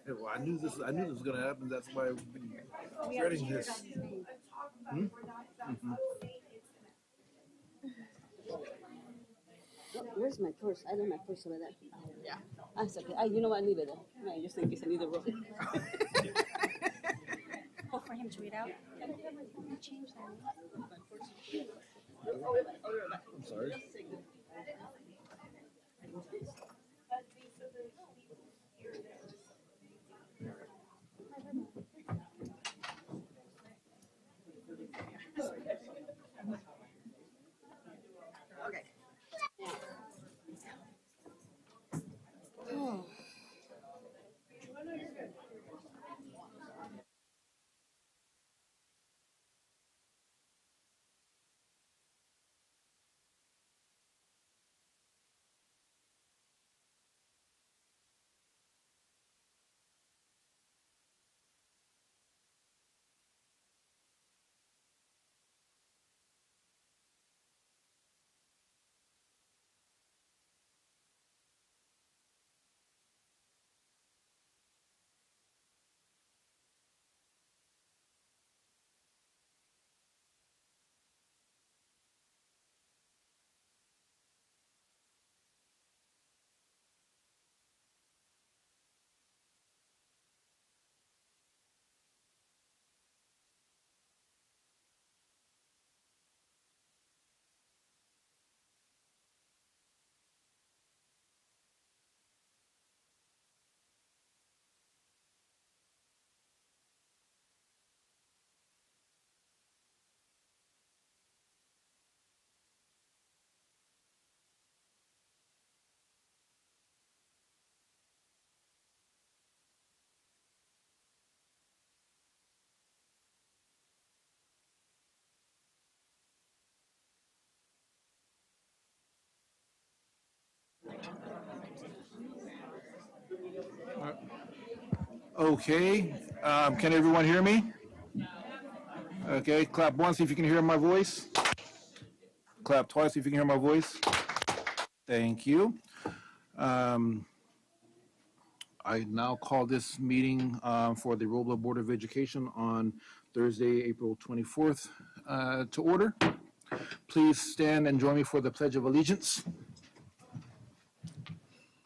Well, I knew this. I knew this was going to happen. That's why I've been dreading this. Hmm? Mm-hmm. Where's my purse? I left my purse over there. Yeah. That's okay. You know what? Leave it there. No, just in case I need the room. Oh, for him to read out? Change that. I'm sorry. Okay. Oh. Okay. Can everyone hear me? Okay. Clap once if you can hear my voice. Clap twice if you can hear my voice. Thank you. Um, I now call this meeting for the Robla Board of Education on Thursday, April 24th to order. Please stand and join me for the Pledge of Allegiance.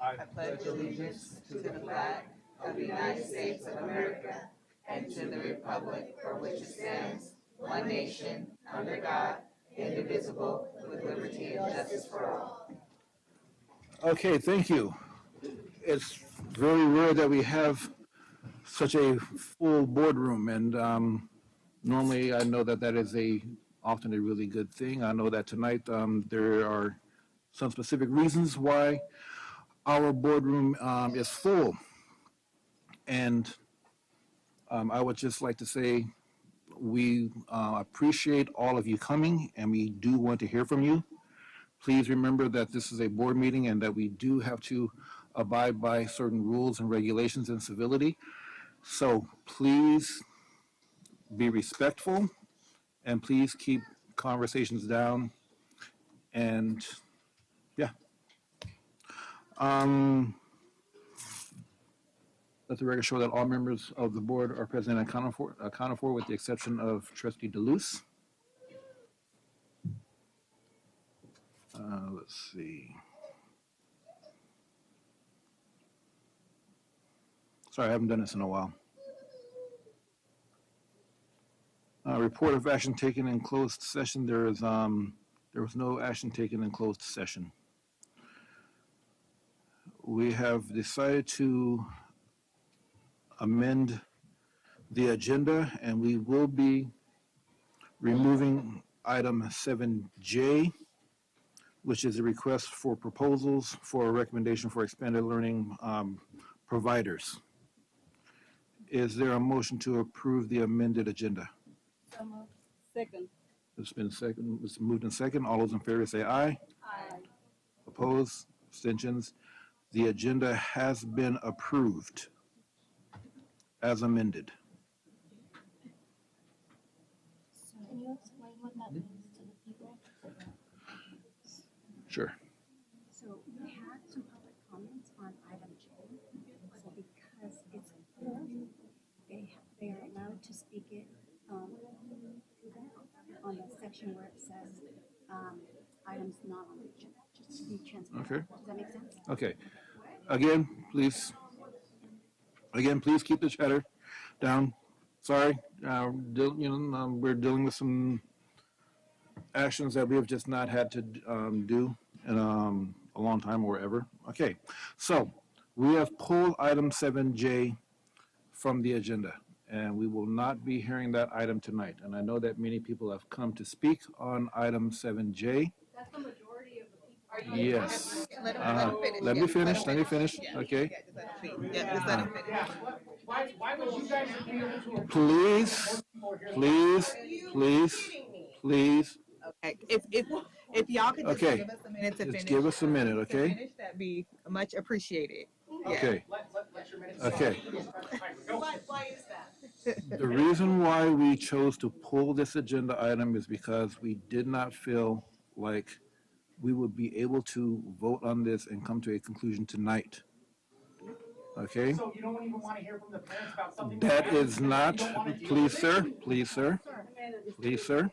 I pledge allegiance to the flag of the United States of America and to the republic for which it stands, one nation, under God, indivisible, with liberty and justice for all. Okay, thank you. It's very rare that we have such a full boardroom, and normally I know that that is often a really good thing. I know that tonight there are some specific reasons why our boardroom is full, and I would just like to say we appreciate all of you coming, and we do want to hear from you. Please remember that this is a board meeting and that we do have to abide by certain rules and regulations and civility. So please be respectful and please keep conversations down. And yeah. Let the record show that all members of the board are present and accounted for with the exception of Trustee DeLuce. Let's see. Sorry, I haven't done this in a while. Report of action taken in closed session. There was no action taken in closed session. We have decided to amend the agenda, and we will be removing item 7J, which is a request for proposals for a recommendation for expanded learning providers. Is there a motion to approve the amended agenda? So moved. Second. It's moved in second. All those in favor say aye. Aye. Opposed? Abstentions? The agenda has been approved as amended. Can you explain what that means to the people? Sure. So we had some public comments on item J. section where it says, items not on the agenda, just to be transparent. Okay. Does that make sense? Okay. Again, please. Again, please keep the chatter down. Sorry, we're dealing with some actions that we have just not had to do in a long time or ever. Okay, so we have pulled item 7J from the agenda, and we will not be hearing that item tonight. And I know that many people have come to speak on item 7J. That's the majority of the people. Yes. Let him finish. Let Yeah, me finish. Let me him finish. Yeah. Okay. Yeah, just let him finish. Why would you guys be able to approve? Please, please, please, please. Okay, if y'all could just Okay. give us a minute to Just finish. give us a minute, to okay? finish, that'd be much appreciated. Yeah. Okay. Let your minutes. Okay. Why is that? The reason why we chose to pull this agenda item is because we did not feel like we would be able to vote on this and come to a conclusion tonight. Okay? So you don't even want to hear from the parents about something. That that is you not, don't wanna deal please, with? sir, please, sir, please, sir.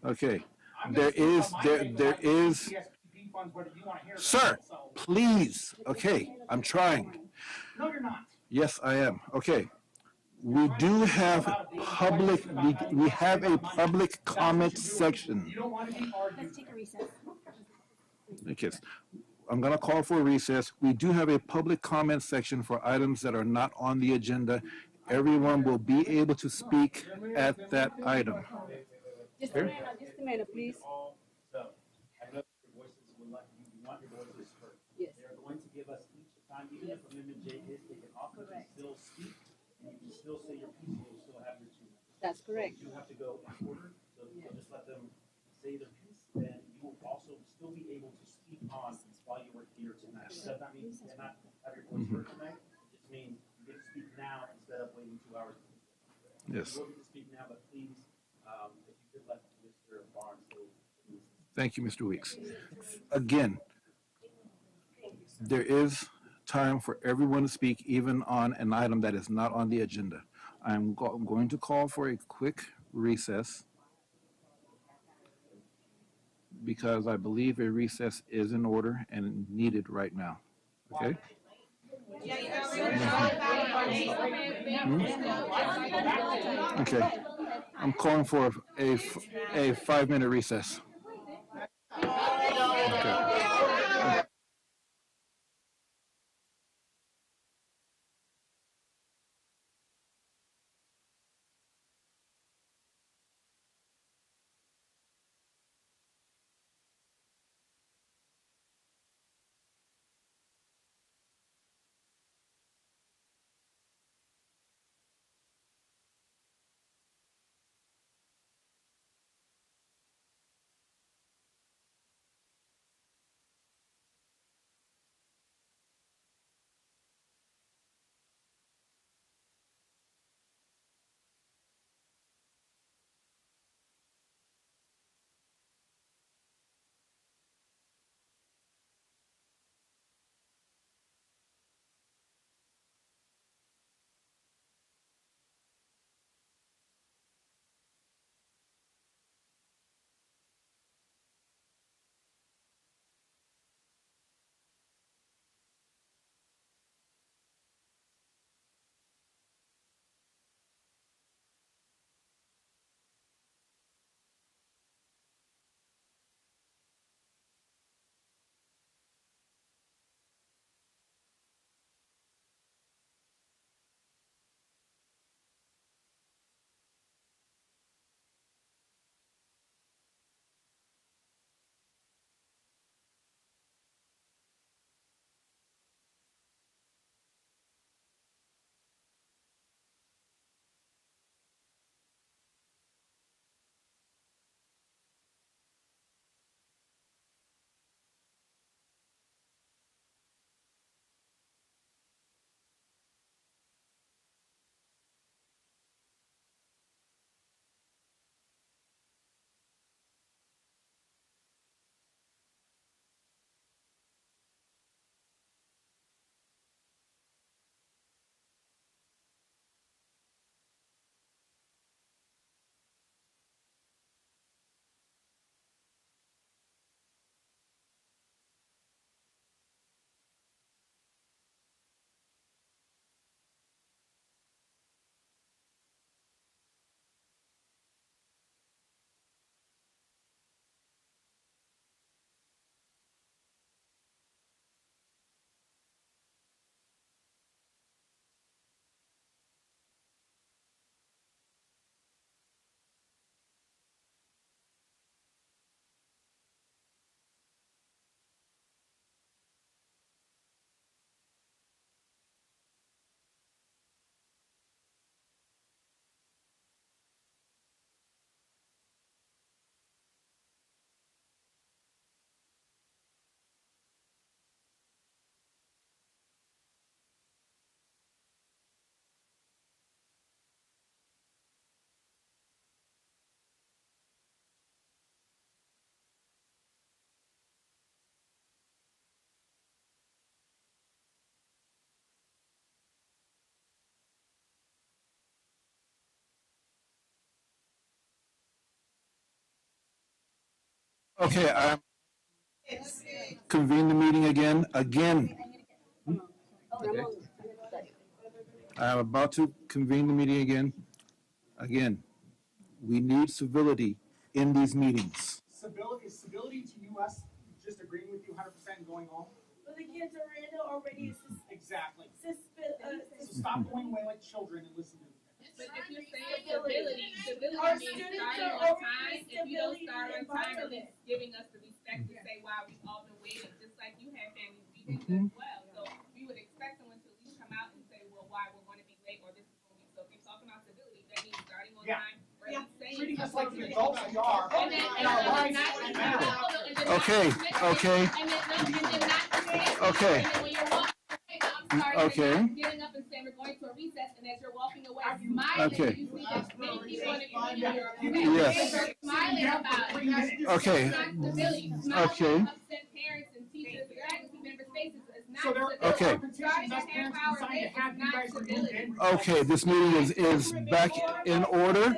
Okay, I'm there gonna speak is, on my there, thing there about is, CSPP funds, whether you want to hear about sir, it, so- please, okay, I'm trying. No, you're not. Yes, I am, okay. We do have public, we have a public comment section. You don't want to be arguing. Let's take a recess. Okay, I'm gonna call for a recess. We do have a public comment section for items that are not on the agenda. Everyone will be able to speak at that item. Just a minute, please. So, I know your voices would like, you want your voices heard. Yes. They're going to give us each time, even if Amendment J is taken off, you can Correct. still speak, and you can still say your piece, and you'll still have your 2 minutes. That's correct. You have to go in order, so just let them say their piece, and you will also still be able to speak on while you were here tonight. Does that not mean you cannot have your voice heard tonight? It just means you get to speak now instead of waiting 2 hours. Yes, You will get to speak now, but please, if you could let Mr. Barnes go. thank you, Mr. Weeks. Again, there is time for everyone to speak, even on an item that is not on the agenda. I'm going to call for a quick recess because I believe a recess is in order and needed right now. Okay? Okay. I'm calling for a 5-minute recess. Okay. Okay, I convene the meeting again. Ramon, I'm about to convene the meeting again. We need civility in these meetings. Civility to you, us, just agreeing with you 100% and going home? But the kids are already Exactly. So suspended. stop going away like children and listen to me. But if you're saying stability Our means students starting are on already time. If you don't start on time, at environment. least giving us the respect to say, wow, we've all been waiting, just like you had family meetings as well. So we would expect someone to at least come out and say, well, why we're going to be late or this is going to be. So if you're talking about stability, that means starting on Yeah. time. Or at least saying Treating us like the something. adults we are. And then, And our rights matter. Okay. And then not Okay. And then when you're walking away, I'm sorry, Okay. you're not getting up and saying we're going to a recess, and as you're walking away, smiling, Okay. you see that many people in the community are okay. Yes. They're smiling about it. Okay. It's not stability. Smiling Okay. upset parents and teachers and faculty members' faces is not So there stability. Okay. are petitions us parents can sign to have you guys removed and. Okay, this meeting is back in order.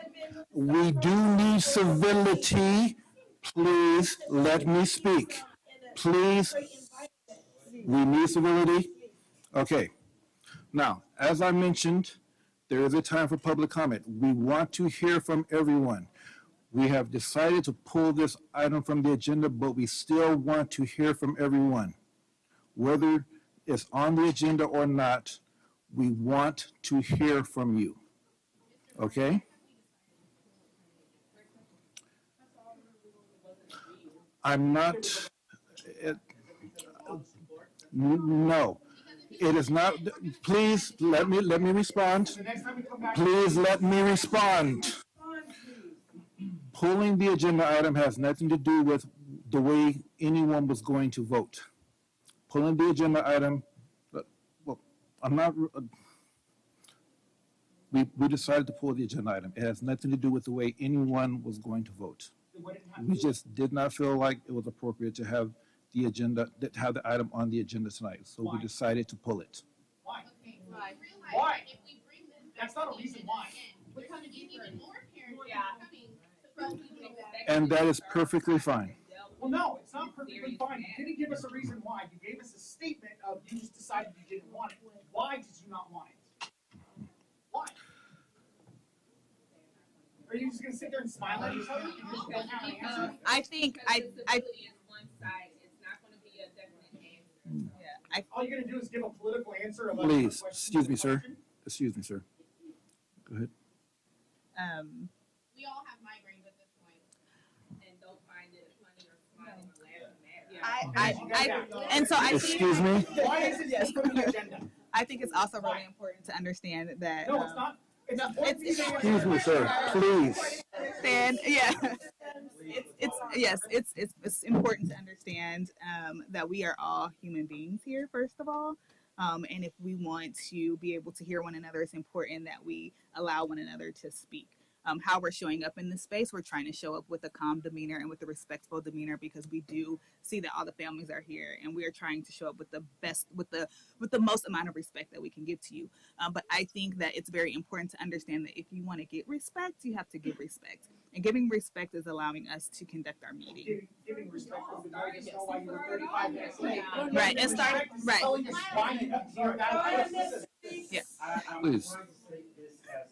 We do need civility. Please let me speak. Please, we need civility. Okay. Now, as I mentioned, there is a time for public comment. We want to hear from everyone. We have decided to pull this item from the agenda, but we still want to hear from everyone. Whether it's on the agenda or not, we want to hear from you. Okay? I'm not, no. It is not, please let me respond. The next time we come back. Please let me respond. Pulling the agenda item has nothing to do with the way anyone was going to vote. Pulling the agenda item, well, I'm not, we decided to pull the agenda item. It has nothing to do with the way anyone was going to vote. We just did not feel like it was appropriate to have the agenda, to have the item on the agenda tonight. So we decided to pull it. Why? Right. Why? If we bring this That's not a reason why. we're coming to even more parents Yeah. coming to us to bring that. And that is perfectly fine. Well, no, it's not perfectly fine. You didn't give us a reason why. You gave us a statement of you just decided you didn't want it. Why did you not want it? Why? Are you just gonna sit there and smile at each other? You just don't have an answer? I think Disability is one side, it's not gonna be a definite answer. All you're gonna do is give a political answer of a Please, question excuse to me, a sir. question? Excuse me, sir. Go ahead. We all have migraines at this point. And don't find it funny or smiling or laughing at. and so I think Excuse me? Why is it just from the agenda? I think it's also really important to understand that No, it's not. It's important to say Excuse me, sir, please. understand, yeah. It's important to understand that we are all human beings here, first of all. And if we want to be able to hear one another, it's important that we allow one another to speak. How we're showing up in this space, we're trying to show up with a calm demeanor and with a respectful demeanor because we do see that all the families are here, and we are trying to show up with the best, with the most amount of respect that we can give to you. But I think that it's very important to understand that if you want to get respect, you have to give respect, and giving respect is allowing us to conduct our meeting. Giving respect was the guy to know why you were 35 minutes late. Right, and start Respect is right. telling us why you got here that quick. Yeah. I'm Please. trying to say this as,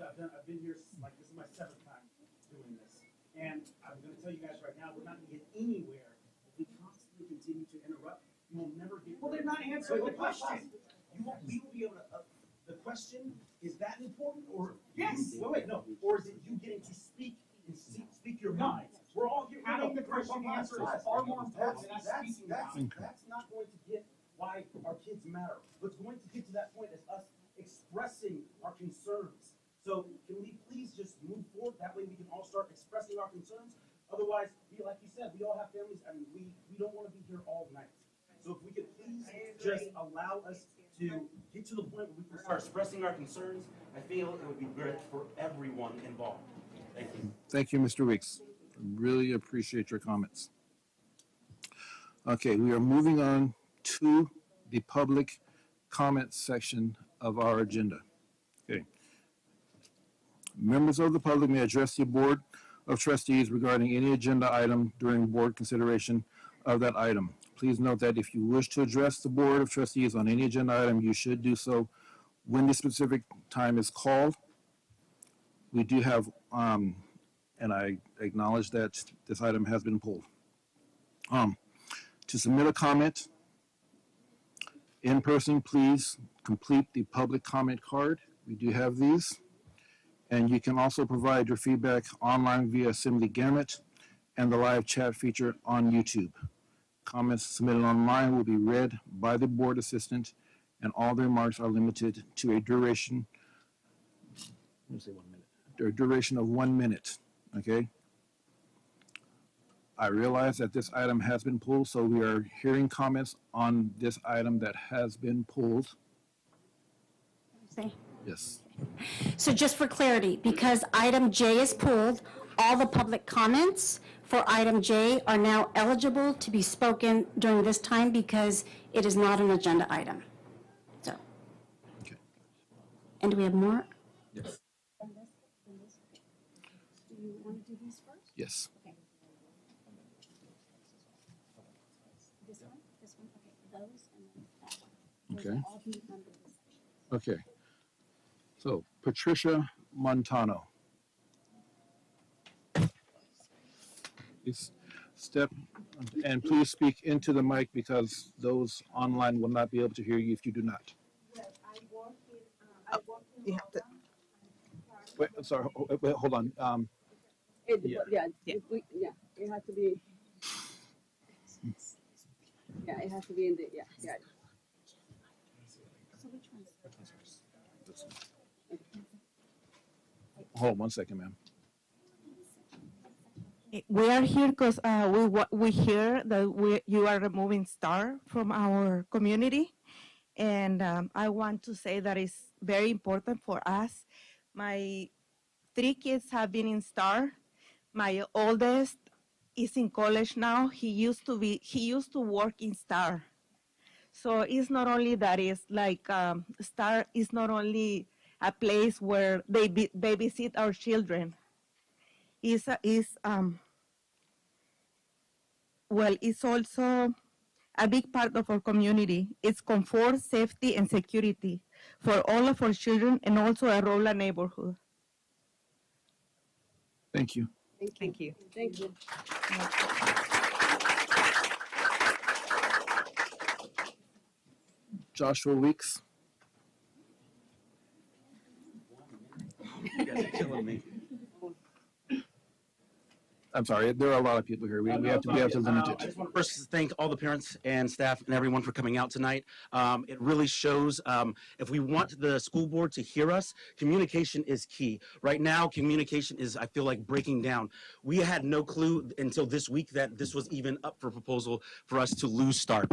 I've been here, like, this is my 7th time doing this. And I'm gonna tell you guys right now, we're not gonna get anywhere if we constantly continue to interrupt. You will never get. Well, they're not answering the question. You won't, we will be able to, the question, is that important, or? Yes. Wait, no, or is it you getting to speak and speak your mind? We're all here. Having the question answered is far more important than us speaking about it. That's not going to get why our kids matter. What's going to get to that point is us expressing our concerns. So can we please just move forward? That way we can all start expressing our concerns. Otherwise, like you said, we all have families. I mean, we don't want to be here all night. So if we could please just allow us to get to the point where we can start expressing our concerns, I feel it would be good for everyone involved. Thank you. Thank you, Mr. Weeks. Really appreciate your comments. Okay, we are moving on to the public comment section of our agenda. Okay. Members of the public may address the board of trustees regarding any agenda item during board consideration of that item. Please note that if you wish to address the board of trustees on any agenda item, you should do so when the specific time is called. We do have, and I acknowledge that this item has been pulled. To submit a comment in person, please complete the public comment card. We do have these. And you can also provide your feedback online via Assembly Gamut and the live chat feature on YouTube. Comments submitted online will be read by the board assistant, and all the remarks are limited to a duration, a duration of 1 minute, okay? I realize that this item has been pulled, so we are hearing comments on this item that has been pulled. Say. Yes. So just for clarity, because item J is pulled, all the public comments for item J are now eligible to be spoken during this time because it is not an agenda item. So. Okay. And do we have more? Yes. Do you want to do these first? Yes. Okay. This one, okay, those, and then that one. Those Okay. will all be under this section. Okay. So, Patricia Montano. Please step and please speak into the mic because those online will not be able to hear you if you do not. You have to. Wait, I'm sorry. Wait, hold on. Yeah, it has to be. Yeah, it has to be in the, yeah. So which one's? Hold on 1 second, ma'am. We are here because we hear that you are removing STAR from our community. And I want to say that it's very important for us. My 3 kids have been in STAR. My oldest is in college now. He used to work in STAR. So it's not only that, it's like STAR is not only a place where they babysit our children. It's also a big part of our community. It's comfort, safety, and security for all of our children and also a Robla neighborhood. Thank you. Thank you. Thank you. Joshua Weeks. You guys are killing me. I'm sorry, there are a lot of people here. We have to limit I it. just want to first thank all the parents and staff and everyone for coming out tonight. It really shows if we want the school board to hear us, communication is key. Right now, communication is, I feel like, breaking down. We had no clue until this week that this was even up for proposal for us to lose START.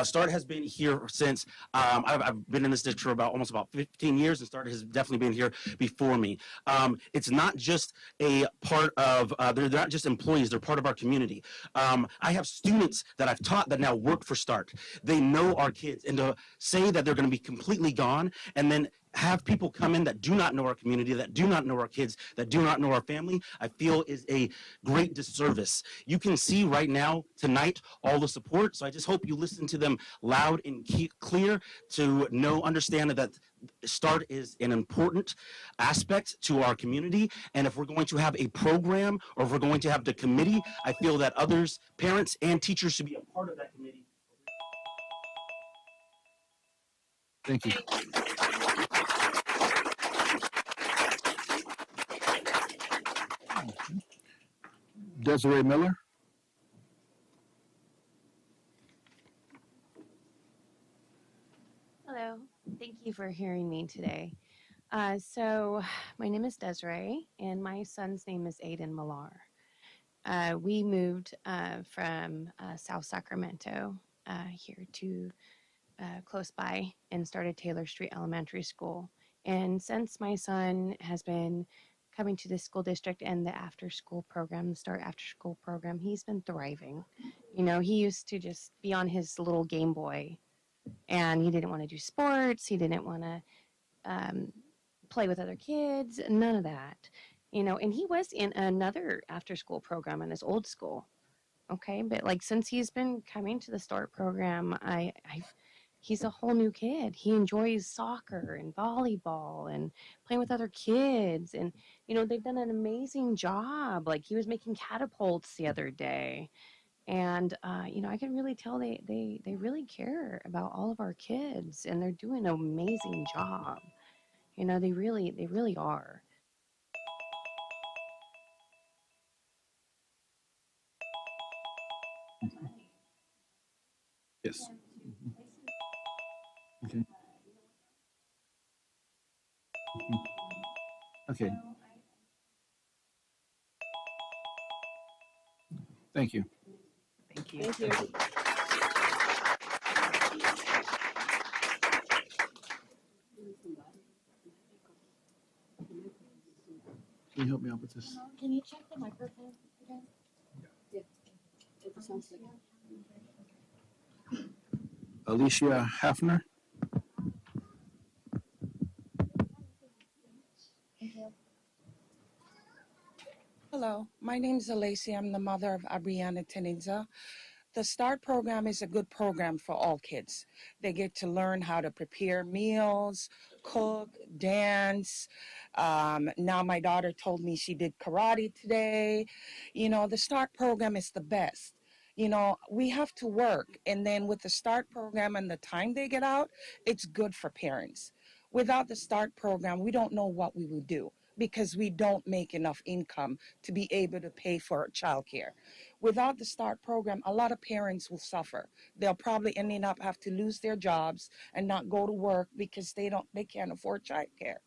START has been here since, I've been in this district for almost about 15 years, and START has definitely been here before me. It's not just a part of, they're not just employees, they're part of our community. I have students that I've taught that now work for START. They know our kids, and to say that they're going to be completely gone and then have people come in that do not know our community, that do not know our kids, that do not know our family, I feel is a great disservice. You can see right now, tonight, all the support, so I just hope you listen to them loud and clear to understand that START is an important aspect to our community, and if we're going to have a program or if we're going to have the committee, I feel that others, parents and teachers should be a part of that committee. Thank you. Desiree Miller. Hello, thank you for hearing me today. So my name is Desiree and my son's name is Aiden Millar. We moved from South Sacramento here to close by and started Taylor Street Elementary School. And since my son has been coming to this school district and the after school program, the START after school program, he's been thriving. You know, he used to just be on his little Game Boy and he didn't want to do sports. He didn't want to play with other kids, none of that. you know, and he was in another after school program in his old school. Okay. But like, since he's been coming to the START program, he's a whole new kid. He enjoys soccer and volleyball and playing with other kids. And, you know, they've done an amazing job. Like, he was making catapults the other day. And, you know, I can really tell they really care about all of our kids, and they're doing an amazing job. You know, they really are. Yes. Okay. Okay. Thank you. Thank you. Thank you. Can you help me out with this? Can you check the microphone again? It sounds like. Alicia Hafner? Hello, my name is Alacy. I'm the mother of Abriana Tenenza. The START program is a good program for all kids. They get to learn how to prepare meals, cook, dance. Now my daughter told me she did karate today. You know, the START program is the best. You know, we have to work, and then with the START program and the time they get out, it's good for parents. Without the START program, we don't know what we would do because we don't make enough income to be able to pay for childcare. Without the START program, a lot of parents will suffer. They'll probably ending up have to lose their jobs and not go to work because they can't afford childcare.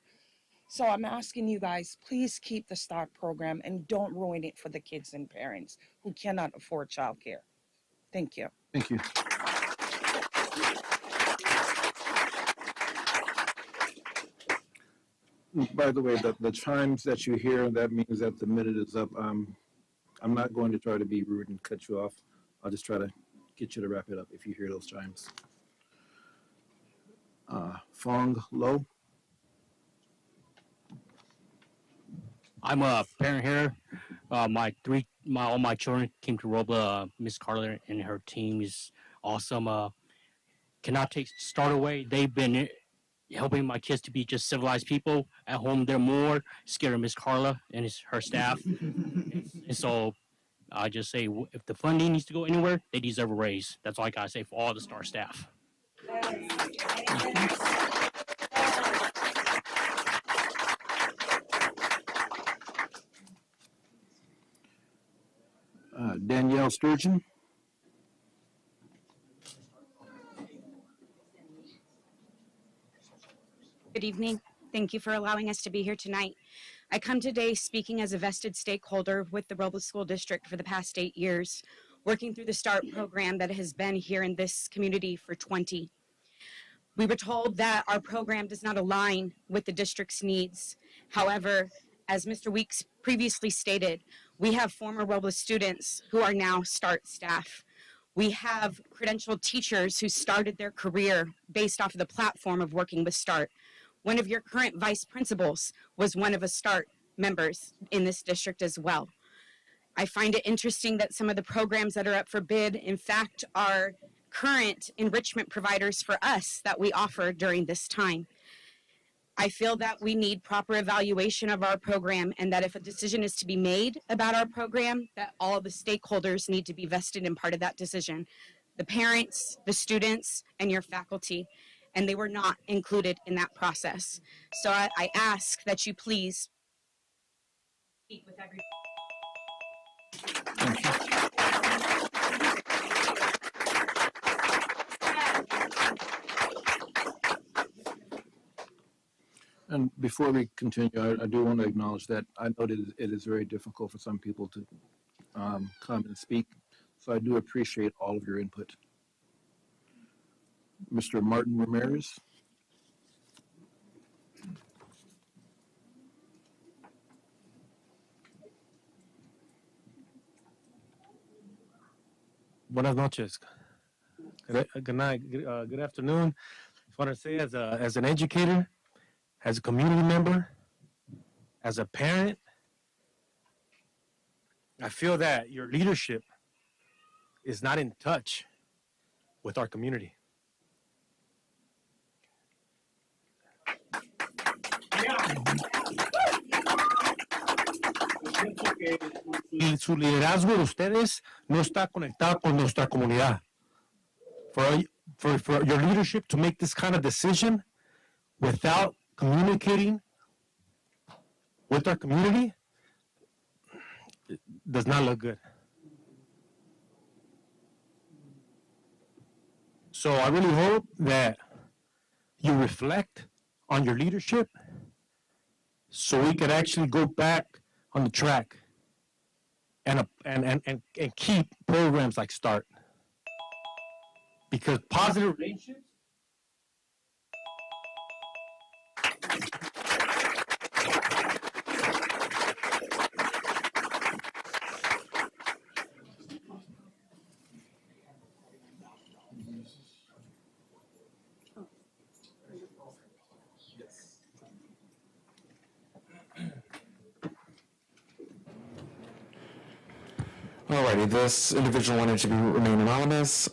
So I'm asking you guys, please keep the START program and don't ruin it for the kids and parents who cannot afford childcare. Thank you. Thank you. By the way, the chimes that you hear, that means that the minute is up. I'm not going to try to be rude and cut you off. I'll just try to get you to wrap it up if you hear those chimes. Fong Lo. I'm a parent here. All my children came to Robla. Miss Carla and her team is awesome. Cannot take START away. They've been helping my kids to be just civilized people. At home, they're more scared of Miss Carla and her staff. And so I just say, if the funding needs to go anywhere, they deserve a raise. That's all I gotta say for all the START staff. Danielle Sturgeon. Good evening. Thank you for allowing us to be here tonight. I come today speaking as a vested stakeholder with the Robla School District for the past 8 years, working through the START program that has been here in this community for 20. We were told that our program does not align with the district's needs. However, as Mr. Weeks previously stated, we have former Robla students who are now START staff. We have credentialed teachers who started their career based off of the platform of working with START. One of your current vice principals was one of the START members in this district as well. I find it interesting that some of the programs that are up for bid, in fact, are current enrichment providers for us that we offer during this time. I feel that we need proper evaluation of our program, and that if a decision is to be made about our program, that all of the stakeholders need to be vested in part of that decision. The parents, the students, and your faculty. And they were not included in that process. So I ask that you please speak with everybody. And before we continue, I do want to acknowledge that I know that it is very difficult for some people to come and speak. So I do appreciate all of your input. Mr. Martin Ramirez. Buenas noches. Good night. Good afternoon. I want to say, as an educator, as a community member, as a parent, I feel that your leadership is not in touch with our community. Y su liderazgo de ustedes no está conectado con nuestra comunidad. For your leadership to make this kind of decision without communicating with our community does not look good. So I really hope that you reflect on your leadership so we could actually go back on the track and keep programs like START. Because positive relationships. Alrighty, this individual wanted to remain anonymous.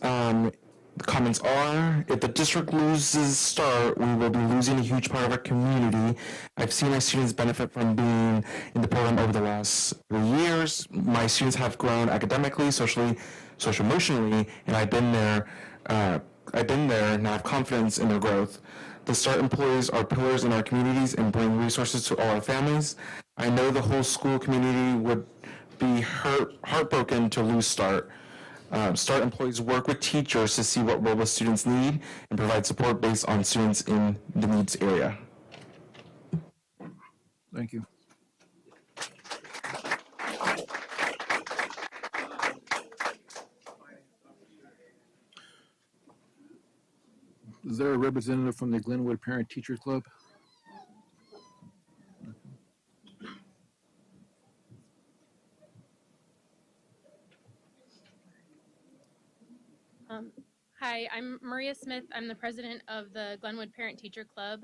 The comments are, if the district loses START, we will be losing a huge part of our community. I've seen my students benefit from being in the program over the last 3 years. My students have grown academically, socially, social-emotionally, and I've been there and I have confidence in their growth. The START employees are pillars in our communities and bring resources to all our families. I know the whole school community would be heartbroken to lose START. START employees work with teachers to see what Robla students need and provide support based on students in the needs area. Thank you. Is there a representative from the Glenwood Parent Teacher Club? Hi, I'm Maria Smith. I'm the president of the Glenwood Parent Teacher Club.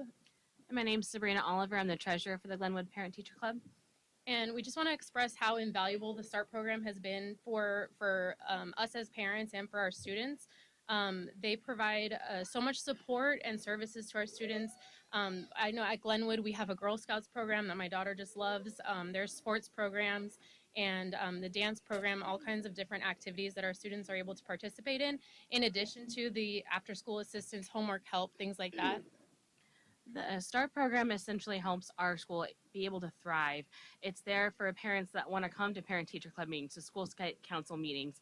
My name's Sabrina Oliver. I'm the treasurer for the Glenwood Parent Teacher Club. And we just want to express how invaluable the START program has been for us as parents and for our students. They provide so much support and services to our students. I know at Glenwood we have a Girl Scouts program that my daughter just loves. There's sports programs and the dance program, all kinds of different activities that our students are able to participate in addition to the after-school assistance, homework help, things like that. The START program essentially helps our school be able to thrive. It's there for parents that want to come to parent-teacher club meetings, to school council meetings.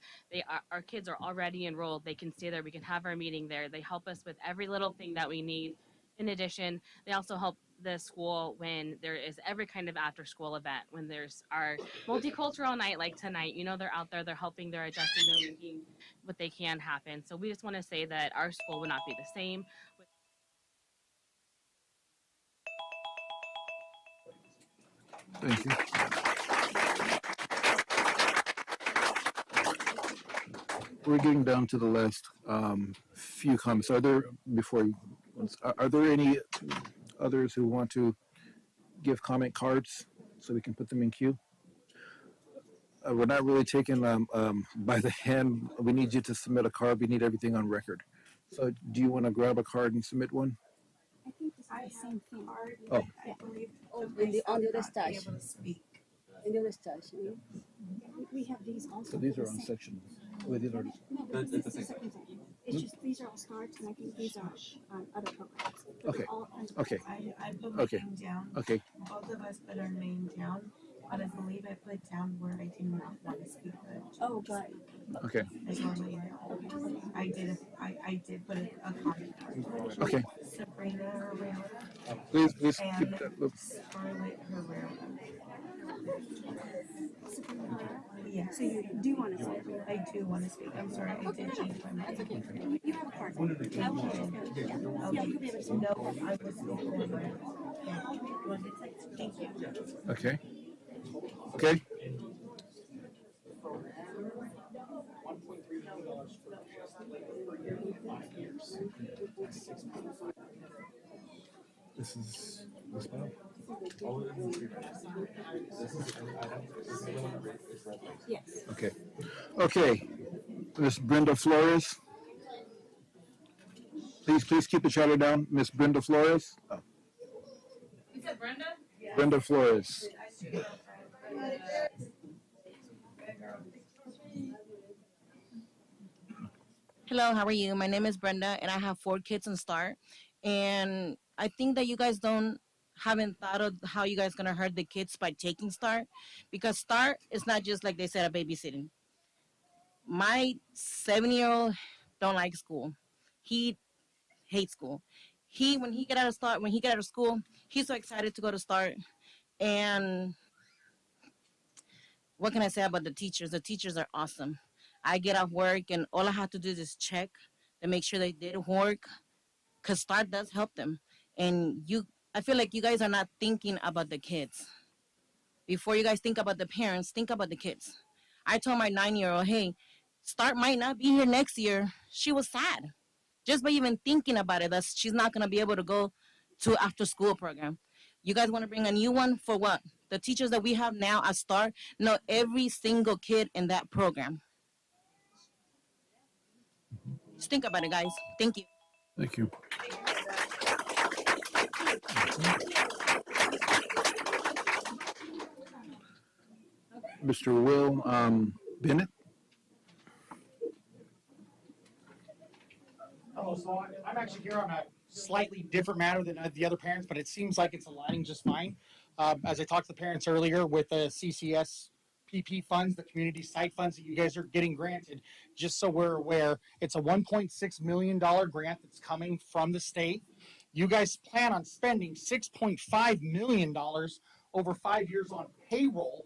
Our kids are already enrolled. They can stay there. We can have our meeting there. They help us with every little thing that we need. In addition, they also help the school when there is every kind of after-school event. When there's our multicultural night like tonight, you know, they're out there, they're helping, they're adjusting, they're making what they can happen. So we just want to say that our school would not be the same. Thank you. We're getting down to the last few comments. Are there any others who want to give comment cards so we can put them in queue? We're not really taking by the hand. We need you to submit a card. We need everything on record. So do you want to grab a card and submit one? I think this is the same thing. Oh. Yeah. On the other stash. In the other stash. We have these also. So these are on sections. Wait, these are. No, this is the second thing. It's just these are all starts, and I think these are other programs. Okay. Okay. I put my Okay. name down. Okay. Both of us put our name down, but I believe I put down where I did not want to speak. Oh, got it. Okay. I just want to let you know. I did put a comment. Okay. Sabrina Herrera. Please and keep that. Scarlett Herrera. Yeah. So you do want to say I do want to speak. I'm sorry, I did change my mind. That's okay. You have a card. I will just yeah, you'll be able to speak. No, I was speaking. Thank you. Okay. Okay. This is this one. Yes. Okay. Okay. Miss Brenda Flores. Please keep the chatter down. Miss Brenda Flores. Oh. You said Brenda? Brenda Flores. Hello, how are you? My name is Brenda, and I have 4 kids in START. And I think that you guys haven't thought of how you guys gonna hurt the kids by taking START, because START is not just like they said a babysitting. My 7-year-old don't like school. He hates school. When he get out of school, he's so excited to go to START. And what can I say about the teachers? The teachers are awesome. I get off work and all I have to do is check to make sure they did work, because START does help them. And I feel like you guys are not thinking about the kids. Before you guys think about the parents, think about the kids. I told my 9-year-old, hey, START might not be here next year. She was sad. Just by even thinking about it, that she's not going to be able to go to after school program. You guys want to bring a new one for what? The teachers that we have now at START know every single kid in that program. Just think about it, guys. Thank you. Thank you. Mr. Will Bennett. Hello, so I'm actually here on a slightly different matter than the other parents, but it seems like it's aligning just fine. As I talked to the parents earlier with the CCS PP funds, the community site funds that you guys are getting granted, just so we're aware, it's a $1.6 million grant that's coming from the state. You guys plan on spending $6.5 million over 5 years on payroll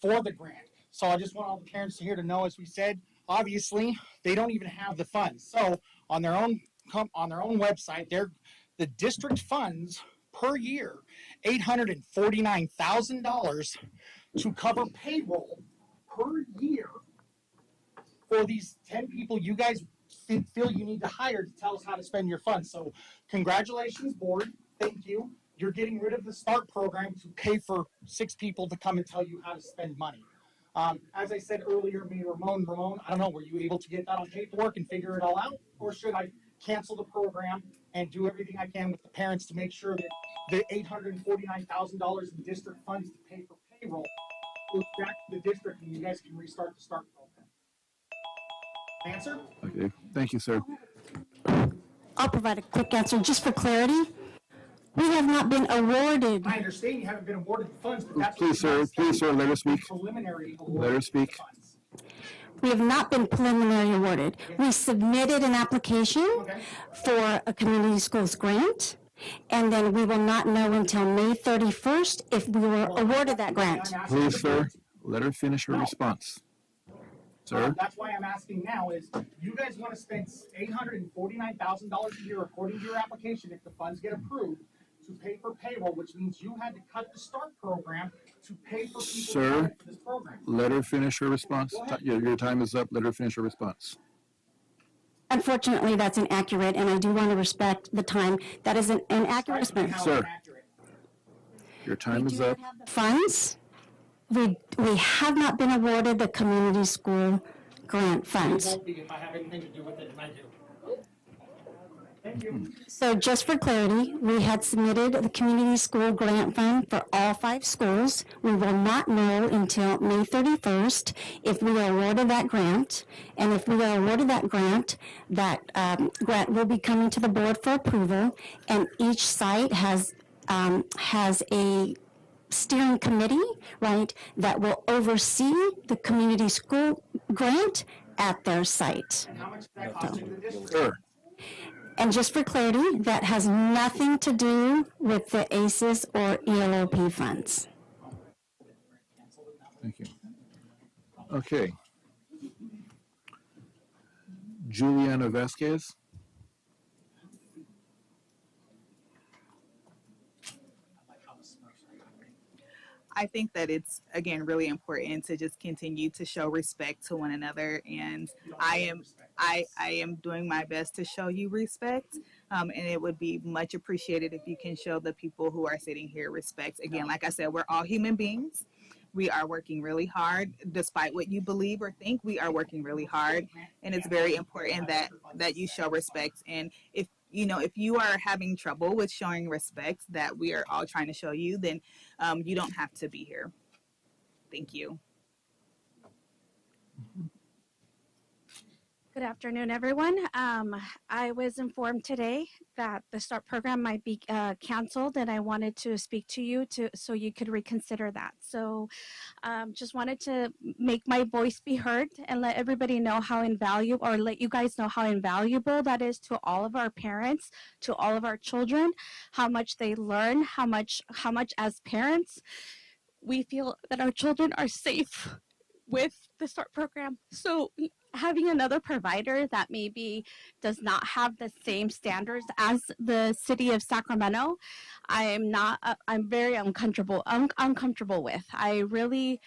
for the grant. So I just want all the parents here to know, as we said, obviously they don't even have the funds. So on their own website, the district funds per year $849,000 to cover payroll per year for these 10 people you guys feel you need to hire to tell us how to spend your funds. So congratulations, board. Thank you. You're getting rid of the START program to pay for 6 people to come and tell you how to spend money. As I said earlier, Ramon, I don't know, were you able to get that on paperwork and figure it all out? Or should I cancel the program and do everything I can with the parents to make sure that the $849,000 in district funds to pay for payroll goes back to the district and you guys can restart the START program? Answer? Okay, thank you, sir. I'll provide a quick answer just for clarity. We have not been awarded. I understand you haven't been awarded the funds, but that's Please, sir, let her speak. Preliminary Let her speak. funds. We have not been preliminary awarded. We submitted an application for a community schools grant, and then we will not know until May 31st if we were awarded that grant. Please, sir, let her finish her response. Sir? That's why I'm asking now is, you guys want to spend $849,000 a year according to your application if the funds get approved to pay for payroll, which means you had to cut the START program to pay for people Sir, for this program. let her finish her response. Your time is up. Let her finish her response. Unfortunately, that's inaccurate, and I do want to respect the time. That is an inaccurate response. Sir, your time is up. Funds, we have not been awarded the community school grant You funds. won't be if I have anything to do with it, and I do. Thank you. So just for clarity, we had submitted the community school grant fund for all 5 schools. We will not know until May 31st if we are awarded that grant. And if we are awarded that grant will be coming to the board for approval. And each site has a steering committee, right, that will oversee the community school grant at their site. And how much does that cost you the district? Sir. And just for clarity, that has nothing to do with the ACES or ELOP funds. Thank you. Okay. Juliana Vasquez. I think that it's again really important to just continue to show respect to one another, and I am doing my best to show you respect, and it would be much appreciated if you can show the people who are sitting here respect. Again, like I said, we're all human beings. We are working really hard, despite what you believe or think. We are working really hard, and it's very important that you show respect. And if if you are having trouble with showing respect that we are all trying to show you, then you don't have to be here. Thank you. Good afternoon, everyone. I was informed today that the START program might be canceled, and I wanted to speak to you so you could reconsider that. So just wanted to make my voice be heard and let everybody know how invaluable, or let you guys know how invaluable that is to all of our parents, to all of our children, how much they learn, how much as parents we feel that our children are safe with the START program. So having another provider that maybe does not have the same standards as the city of Sacramento, I'm very uncomfortable with. I really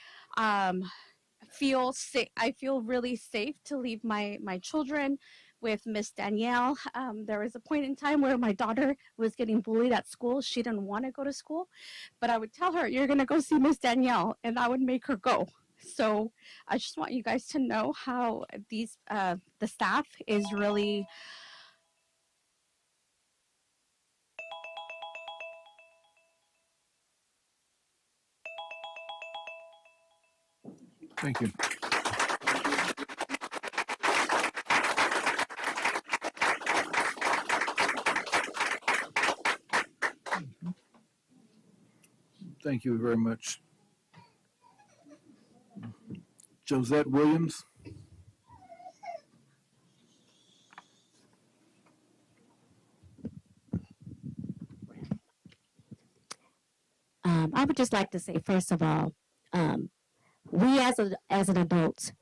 feel safe. I feel really safe to leave my children with Miss Danielle. There was a point in time where my daughter was getting bullied at school. She didn't want to go to school, but I would tell her, "You're going to go see Miss Danielle," and I would make her go. So I just want you guys to know how the staff is really Thank you. Thank you very much. Josette Williams. I would just like to say, first of all, we as an adult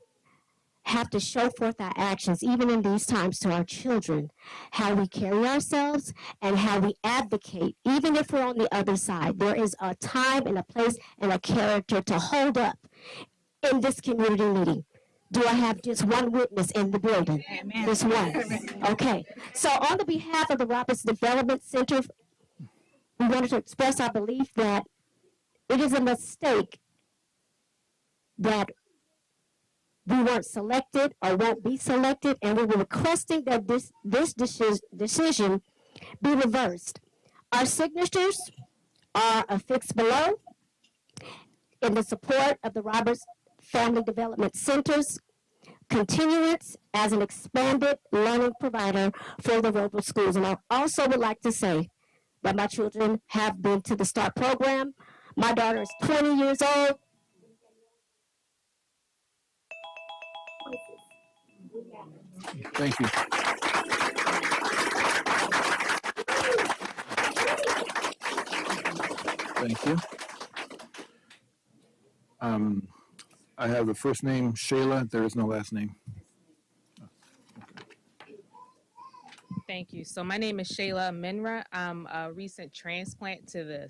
have to show forth our actions, even in these times, to our children, how we carry ourselves and how we advocate, even if we're on the other side. There is a time and a place and a character to hold up in this community meeting. Do I have just one witness in the building? Amen. Just one. Okay. So on the behalf of the Roberts Development Center, we wanted to express our belief that it is a mistake that we weren't selected or won't be selected, and we were requesting that this decision be reversed. Our signatures are affixed below in the support of the Roberts Family Development Center's continuance as an expanded learning provider for the Robla schools. And I also would like to say that my children have been to the START program. My daughter is 20 years old. Thank you. Thank you. I have the first name, Shayla. There is no last name. Thank you. So my name is Shayla Minra. I'm a recent transplant to the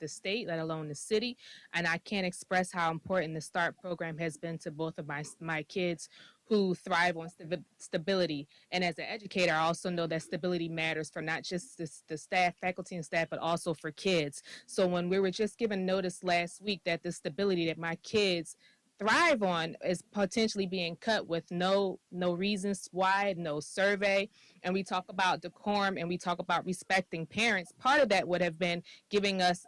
state, let alone the city, and I can't express how important the START program has been to both of my kids who thrive on stability. And as an educator, I also know that stability matters for not just the staff, faculty and staff, but also for kids. So when we were just given notice last week that the stability that my kids thrive on is potentially being cut with no reasons why, no survey, and we talk about decorum and we talk about respecting parents, part of that would have been giving us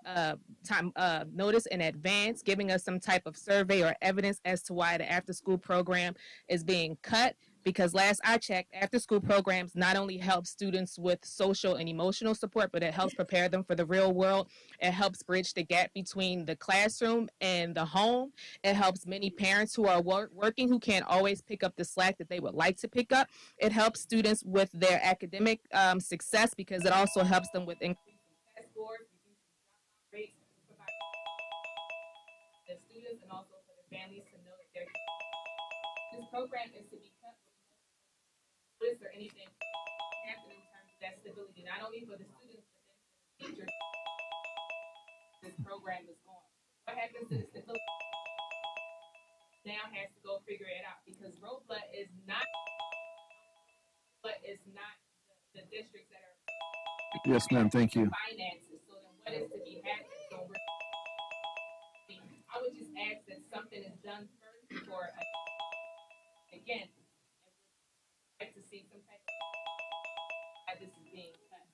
time notice in advance, giving us some type of survey or evidence as to why the after school program is being cut. Because last I checked, after school programs not only help students with social and emotional support, but it helps prepare them for the real world. It helps bridge the gap between the classroom and the home. It helps many parents who are working who can't always pick up the slack that they would like to pick up. It helps students with their academic success because it also helps them with increasing test scores, reducing dropout rates, the students and also for the families to know that this program is to be cut with or anything happen in terms of that stability, not only for the students, but then for the teachers. This program is going. What happens to the stability now has to go figure it out because Robla is not the districts that are Yes, ma'am, thank you. finances. So then what is to be happening? So I would just ask that something is done first before again I'd like to see some type of how this is being cut.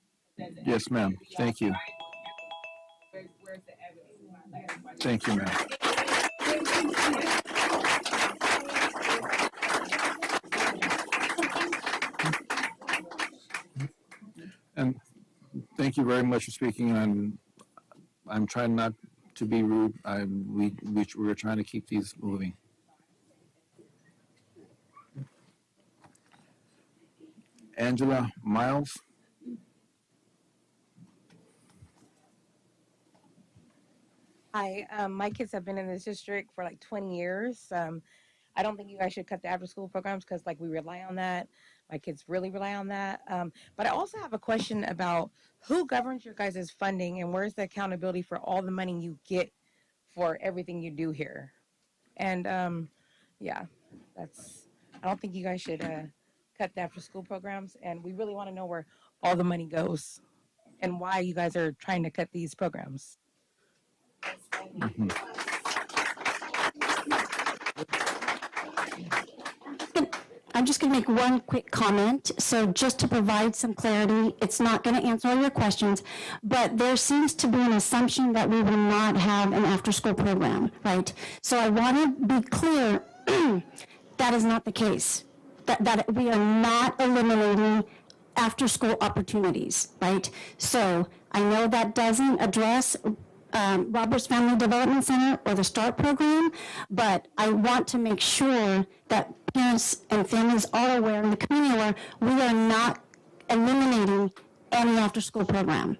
Yes, ma'am, thank you. Where's the evidence? Thank you, ma'am. And thank you very much for speaking. I'm trying not to be rude. We're trying to keep these moving. Angela Miles. Hi, my kids have been in this district for like 20 years. I don't think you guys should cut the after school programs because like we rely on that. My kids really rely on that. But I also have a question about who governs your guys' funding and where's the accountability for all the money you get for everything you do here? And yeah, I don't think you guys should cut the after school programs. And we really want to know where all the money goes and why you guys are trying to cut these programs. Mm-hmm. I'm just going to make one quick comment. So just to provide some clarity, it's not going to answer all your questions, but there seems to be an assumption that we will not have an after-school program, right? So I want to be clear, that is not the case. That we are not eliminating after-school opportunities, right? So I know that doesn't address Roberts Family Development Center or the START program, but I want to make sure that parents and families are aware and the community aware we are not eliminating any after-school program.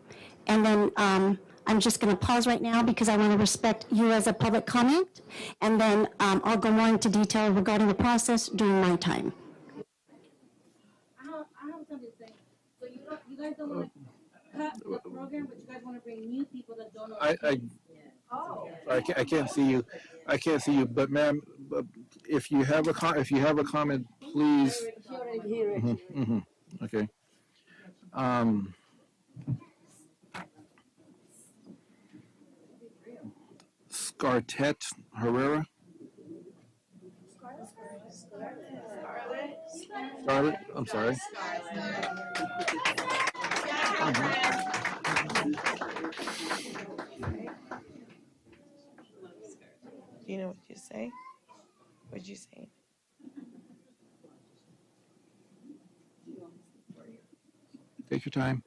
And then I'm just going to pause right now because I want to respect you as a public comment, and then I'll go more into detail regarding the process during my time. I have something to say. So you guys don't want to cut the program, but you guys want to bring new people that don't know. I can't see you. I can't see you. But ma'am, if you have a comment, please. Okay. Scarlett Herrera. Scarlett. I'm sorry. Do you know what you say? What'd you say? Take your time.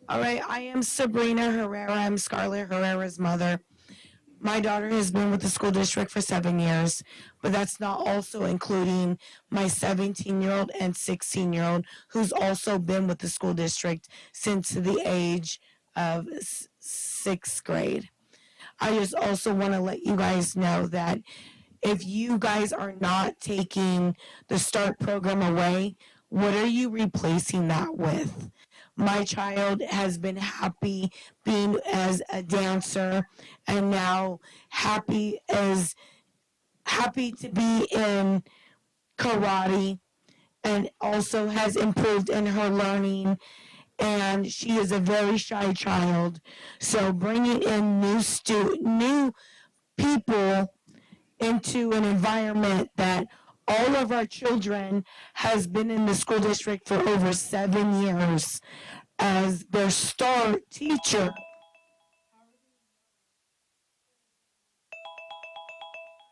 All right, I am Sabrina Herrera. I'm Scarlett Herrera's mother. My daughter has been with the school district for 7 years, but that's not also including my 17-year-old and 16-year-old who's also been with the school district since the age of 6th grade. I just also want to let you guys know that if you guys are not taking the START program away, what are you replacing that with? My child has been happy being as a dancer and now happy to be in karate and also has improved in her learning, and she is a very shy child. So bringing in new people into an environment that all of our children has been in the school district for over 7 years as their START teacher.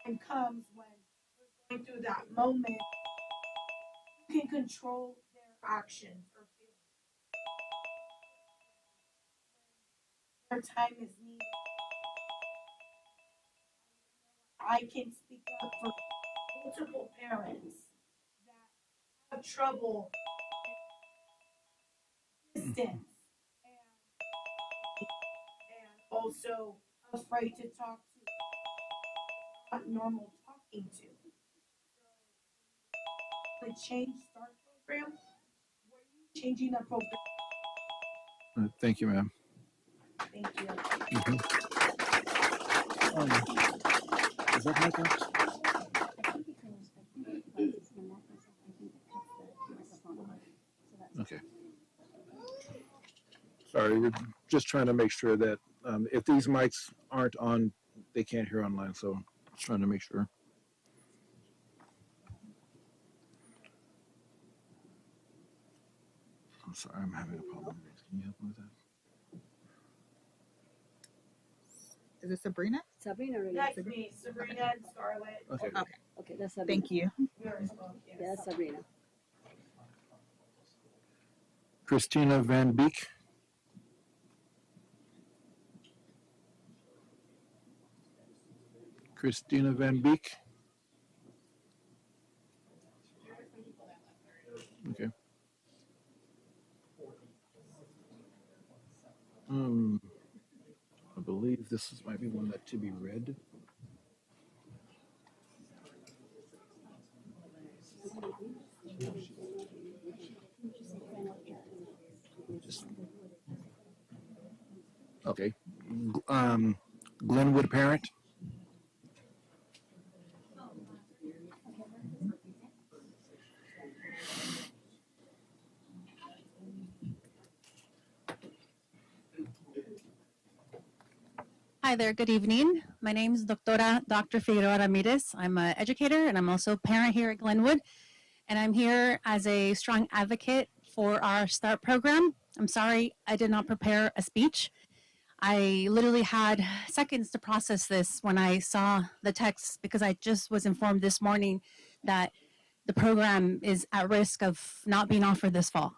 And comes when we're going through that moment, you can control their actions or feelings. Their time is needed. I can speak up for multiple parents that have trouble distance and also afraid to talk to not normal talking to. The change START program, were you changing the program Thank you, ma'am. Thank you. Mhm. Is that my box? Okay. Sorry, we're just trying to make sure that if these mics aren't on, they can't hear online, so just trying to make sure. I'm sorry, I'm having a problem. Can you help me with that? Is it Sabrina? Sabrina already. That's me, Sabrina and Scarlett. Okay. Okay. Okay, that's Sabrina. Thank you. Yours, both, yes. Yeah, that's Sabrina. Christina Van Beek. Christina Van Beek. Okay. I believe might be one that to be read. Okay. Glenwood parent. Hi there, good evening. My name is Dr. Figueroa Ramirez. I'm an educator and I'm also a parent here at Glenwood. And I'm here as a strong advocate for our START program. I'm sorry, I did not prepare a speech. I literally had seconds to process this when I saw the text because I just was informed this morning that the program is at risk of not being offered this fall.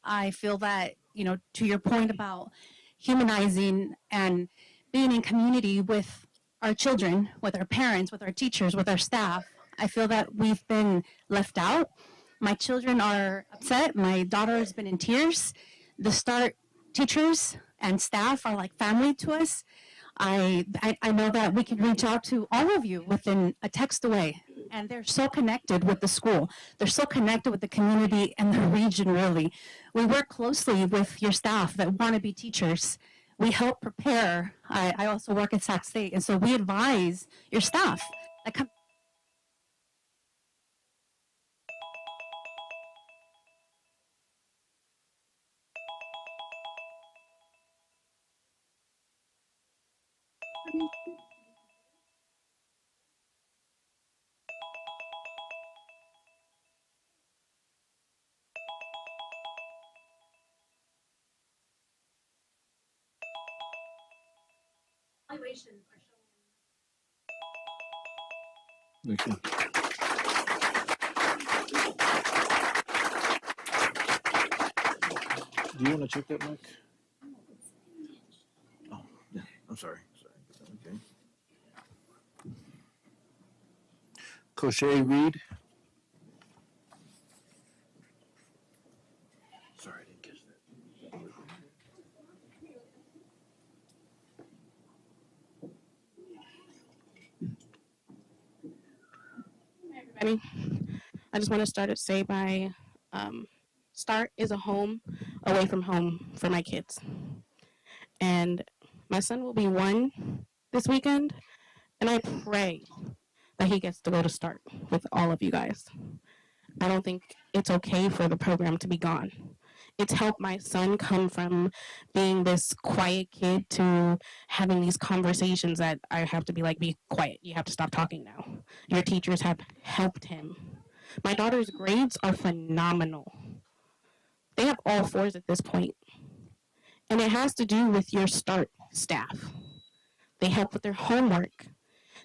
I feel that, to your point about humanizing and being in community with our children, with our parents, with our teachers, with our staff, I feel that we've been left out. My children are upset. My daughter has been in tears. The START teachers and staff are like family to us. I know that we can reach out to all of you within a text away, and they're so connected with the school. They're so connected with the community and the region, really. We work closely with your staff that want to be teachers. We help prepare. I also work at Sac State, and so we advise your staff that come. Thank you. Do you want to check that mic? Oh, yeah. I'm sorry. Okay. Cochet Reed. Sorry, I didn't catch that. Everybody, I just want to say by START is a home away from home for my kids. And my son will be 1 this weekend, and I pray that he gets to go to START with all of you guys. I don't think it's okay for the program to be gone. It's helped my son come from being this quiet kid to having these conversations that I have to be like, be quiet, you have to stop talking now. Your teachers have helped him. My daughter's grades are phenomenal. They have all 4s at this point. And it has to do with your START staff. They help with their homework.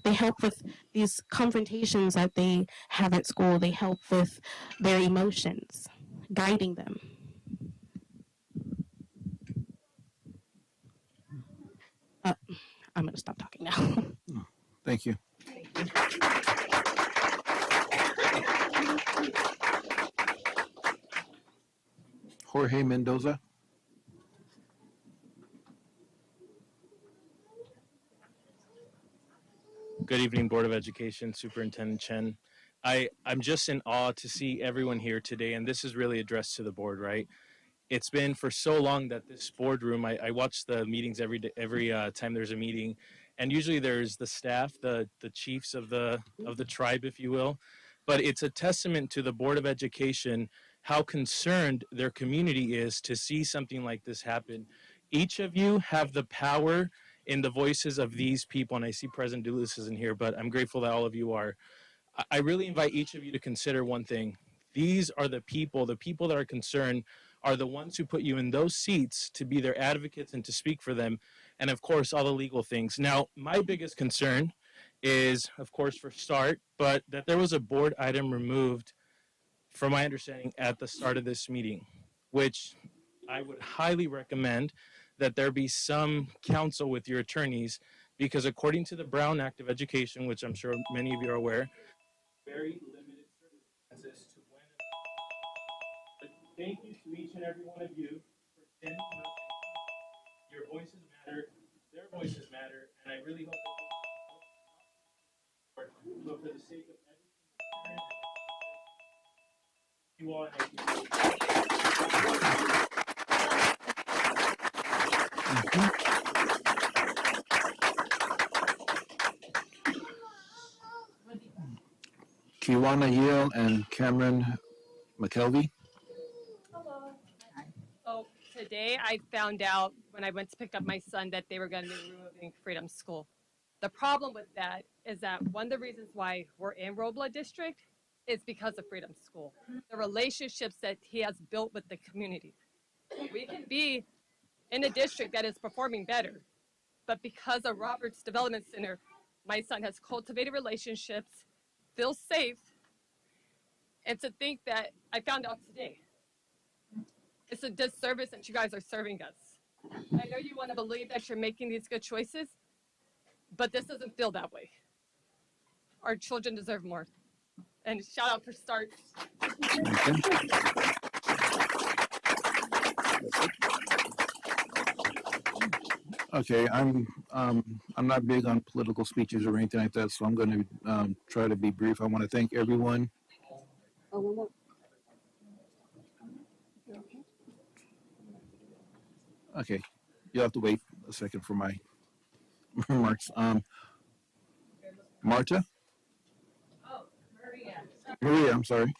They help with these confrontations that they have at school. They help with their emotions, guiding them. I'm going to stop talking now. Thank you. Jorge Mendoza. Good evening, Board of Education, Superintendent Chen. I'm just in awe to see everyone here today, and this is really addressed to the board, right? it's been for so long that this boardroom, I watch the meetings every day, every time there's a meeting, and usually there's the staff, the chiefs of the tribe, if you will, but it's a testament to the Board of Education how concerned their community is to see something like this happen. Each of you have the power in the voices of these people, and I see President Duluth isn't here, but I'm grateful that all of you are. I really invite each of you to consider one thing. These are the people that are concerned are the ones who put you in those seats to be their advocates and to speak for them, and of course, all the legal things. Now, my biggest concern is, of course, for START, but that there was a board item removed, from my understanding, at the start of this meeting, which I would highly recommend that there be some counsel with your attorneys, because according to the Brown Act of Education, which I'm sure many of you are aware, very limited circumstances to when. But thank you to each and every one of you for standing up. Your voices matter, their voices matter, and I really hope that but for the sake of everything, you all, and Kiwana Yale and Cameron McKelvey. So today I found out when I went to pick up my son that they were going to be removing Freedom School. The problem with that is that one of the reasons why we're in Robla District is because of Freedom School. The relationships that he has built with the community. We can be in a district that is performing better, but because of Roberts Development Center, my son has cultivated relationships, feels safe, and to think that I found out today, it's a disservice that you guys are serving us. I know you want to believe that you're making these good choices, but this doesn't feel that way. Our children deserve more. And shout out for START. Okay, I'm not big on political speeches or anything like that, so I'm going to try to be brief. I want to thank everyone. Oh, one more. Okay, you'll have to wait a second for my remarks. Marta? Oh, Maria. Maria, I'm sorry.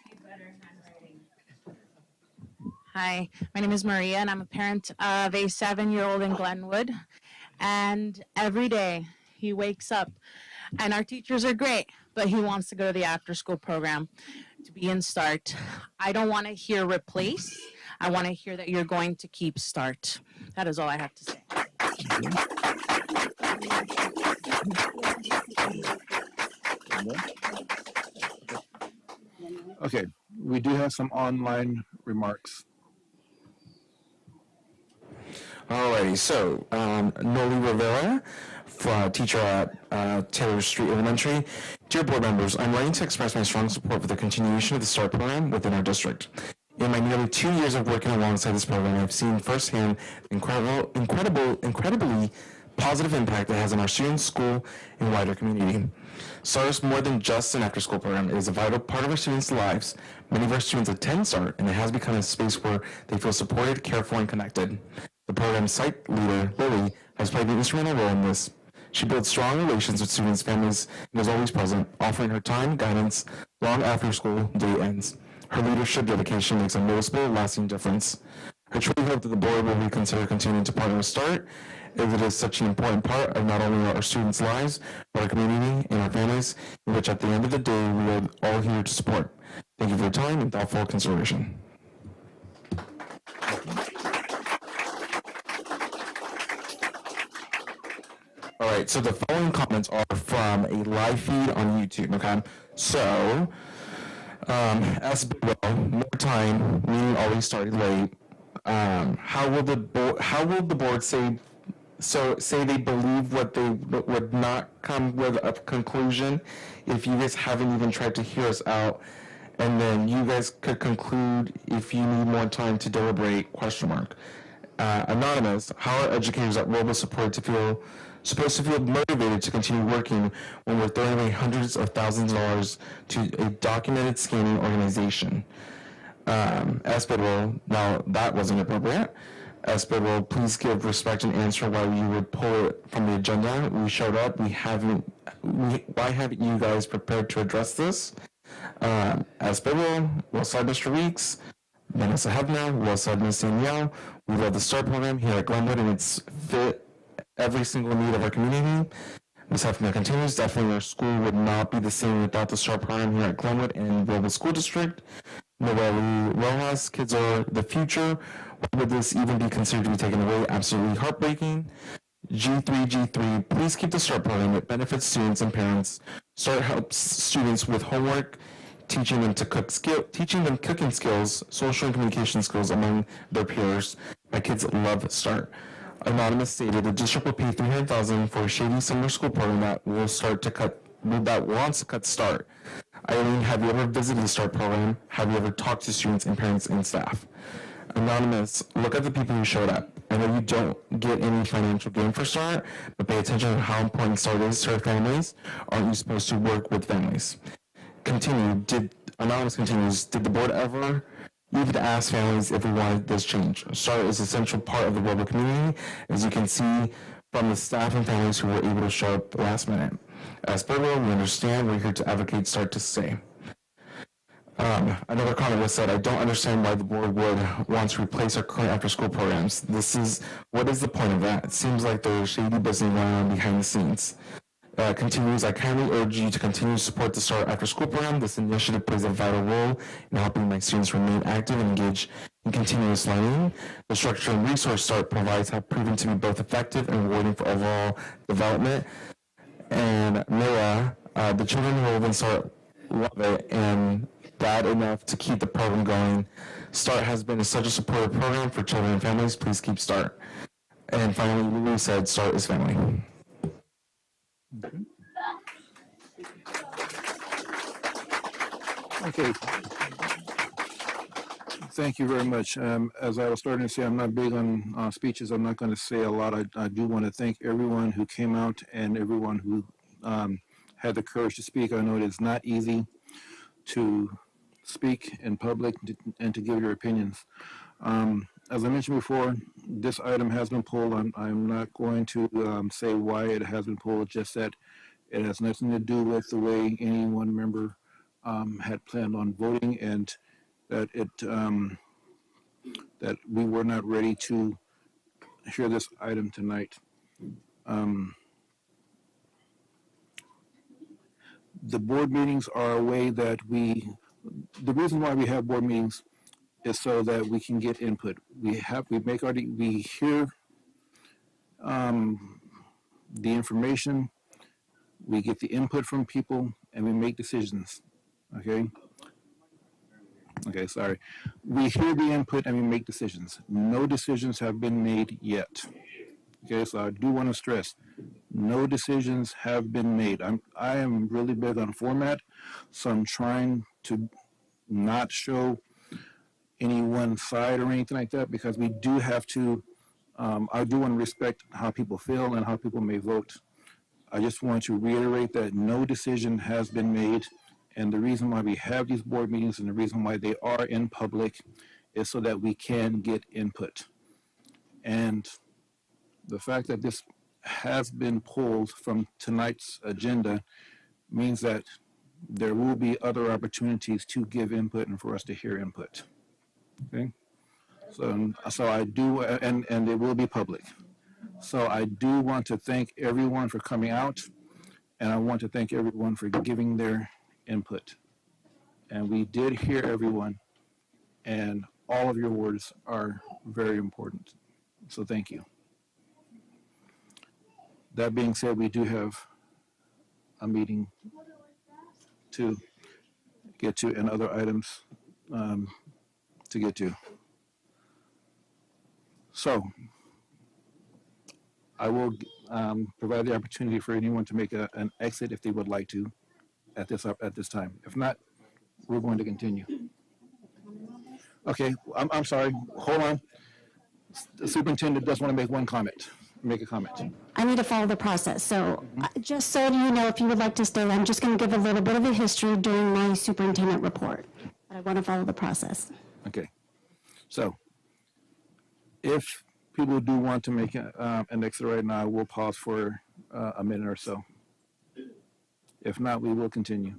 Hi, my name is Maria, and I'm a parent of a 7-year-old in Glenwood. And every day he wakes up, and our teachers are great, but he wants to go to the after-school program to be in START. I don't want to hear replace. I want to hear that you're going to keep START. That is all I have to say. Okay, we do have some online remarks. Alrighty, so Noli Rivera, teacher at Taylor Street Elementary. Dear board members, I'm writing to express my strong support for the continuation of the START program within our district. In my nearly 2 years of working alongside this program, I've seen firsthand the incredibly positive impact it has on our students, school, and wider community. START is more than just an after-school program. It is a vital part of our students' lives. Many of our students attend START, and it has become a space where they feel supported, cared for, and connected. The program's site leader, Lily, has played an instrumental role in this. She builds strong relations with students, families, and is always present, offering her time, guidance, long after school day ends. Her leadership dedication makes a noticeable, lasting difference. I truly hope that the board will reconsider continuing to partner with START, as it is such an important part of not only our students' lives, but our community and our families, in which at the end of the day, we are all here to support. Thank you for your time and thoughtful consideration. All right, so the following comments are from a live feed on YouTube, okay? So, as well, more time, meeting always started late. How will the board say they believe what they would not come with a conclusion if you guys haven't even tried to hear us out, and then you guys could conclude if you need more time to deliberate, ? Anonymous, how are educators at Robla supposed to feel motivated to continue working when we're throwing away hundreds of thousands of dollars to a documented scamming organization? As bidwell, now that wasn't appropriate. As bidwell, please give respect and answer why you would pull it from the agenda. We showed up. Why haven't you guys prepared to address this? As bidwell, well said, Mr. Weeks. Vanessa Hebner, well said, Ms. Danielle. We love the START program here at Glenwood, and it's fit every single need of our community. Ms. Hefner continues, definitely our school would not be the same without the START program here at Glenwood and Robla School District. Noelle Rojas, kids are the future. Why would this even be considered to be taken away? Absolutely heartbreaking. G3, please keep the START program. It benefits students and parents. START helps students with homework, teaching them cooking skills, social and communication skills among their peers. My kids love START. Anonymous stated the district will pay $300,000 for a shady summer school program that wants to cut START. Eileen, have you ever visited the START program? Have you ever talked to students and parents and staff? Anonymous, look at the people who showed up. I know you don't get any financial gain for START, but pay attention to how important START is to our families. Aren't you supposed to work with families? Anonymous continues, did the board ever even ask families if we wanted this change? START is an essential part of the Robla community, as you can see from the staff and families who were able to show up last minute. As per rule, we understand we're here to advocate START to stay. Another comment was said, I don't understand why the board would want to replace our current after-school programs. What is the point of that? It seems like there's shady business going on behind the scenes. Continues, I kindly urge you to continue to support the START after-school program. This initiative plays a vital role in helping my students remain active and engaged in continuous learning. The structure and resource START provides have proven to be both effective and rewarding for overall development. And Noah, the children who live in START love it, and glad enough to keep the program going. START has been such a supportive program for children and families. Please keep START. And finally, Lulu said, START is family. Okay. Thank you very much. As I was starting to say, I'm not big on speeches. I'm not going to say a lot. I do want to thank everyone who came out and everyone who had the courage to speak. I know it is not easy to speak in public and to give your opinions. As I mentioned before, this item has been pulled. I'm not going to say why it has been pulled, just that it has nothing to do with the way any one member had planned on voting, and that that we were not ready to hear this item tonight. The board meetings are a way that the reason why we have board meetings is so that we can get input. We hear the information, we get the input from people, and we make decisions. Okay, sorry. We hear the input and we make decisions. No decisions have been made yet. Okay, so I do want to stress, no decisions have been made. I am really big on format, so I'm trying to not show any one side or anything like that, because we do have to, I do want to respect how people feel and how people may vote. I just want to reiterate that no decision has been made, and the reason why we have these board meetings and the reason why they are in public is so that we can get input. And the fact that this has been pulled from tonight's agenda means that there will be other opportunities to give input and for us to hear input. Okay, so I do, and it will be public. So I do want to thank everyone for coming out, and I want to thank everyone for giving their input. And we did hear everyone, and all of your words are very important. So thank you. That being said, we do have a meeting to get to and other items to get to. So I will provide the opportunity for anyone to make an exit if they would like to at this time. If not, we're going to continue. Okay, I'm sorry. Hold on. The superintendent does want to make a comment. I need to follow the process. So just so you know, if you would like to stay, I'm just going to give a little bit of a history during my superintendent report. But I want to follow the process. Okay. So if people do want to make an exit right now, we'll pause for a minute or so. If not, we will continue.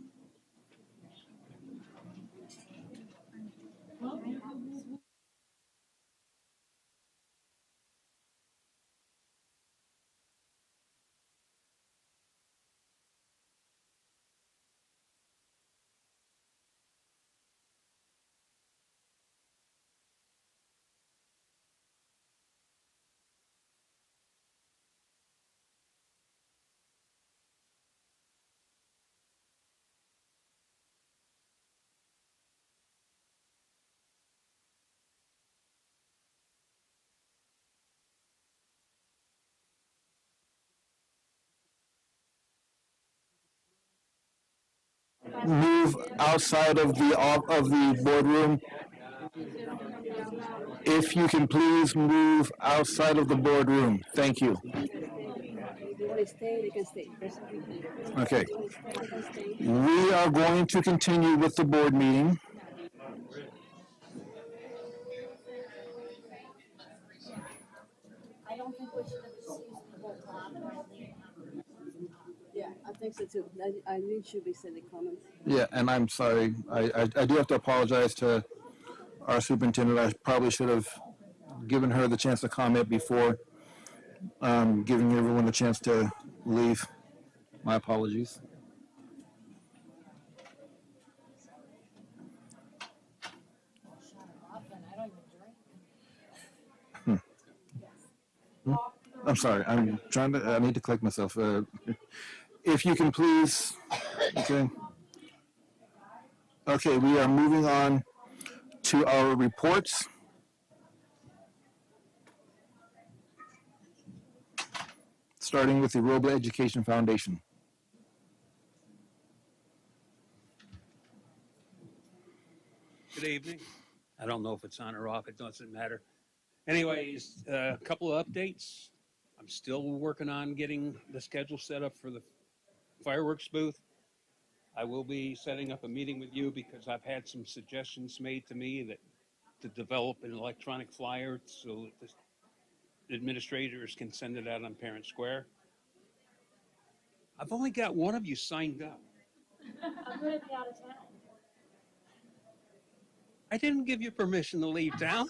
Move outside of the boardroom. If you can please move outside of the boardroom. Thank you. Okay. We are going to continue with the board meeting. I don't think we should have excused people collaborating. Yeah, I think so too. I need should be sending comments. Yeah, and I'm sorry. I do have to apologize to our superintendent. I probably should have given her the chance to comment before giving everyone a chance to leave. My apologies. I'm sorry. I need to collect myself. If you can please, okay. Okay, we are moving on to our reports. Starting with the Robla Education Foundation. Good evening. I don't know if it's on or off. It doesn't matter. Anyways, a couple of updates. I'm still working on getting the schedule set up for the fireworks booth. I will be setting up a meeting with you because I've had some suggestions made to me that to develop an electronic flyer so that the administrators can send it out on Parent Square. I've only got one of you signed up. I'm going to be out of town. I didn't give you permission to leave town.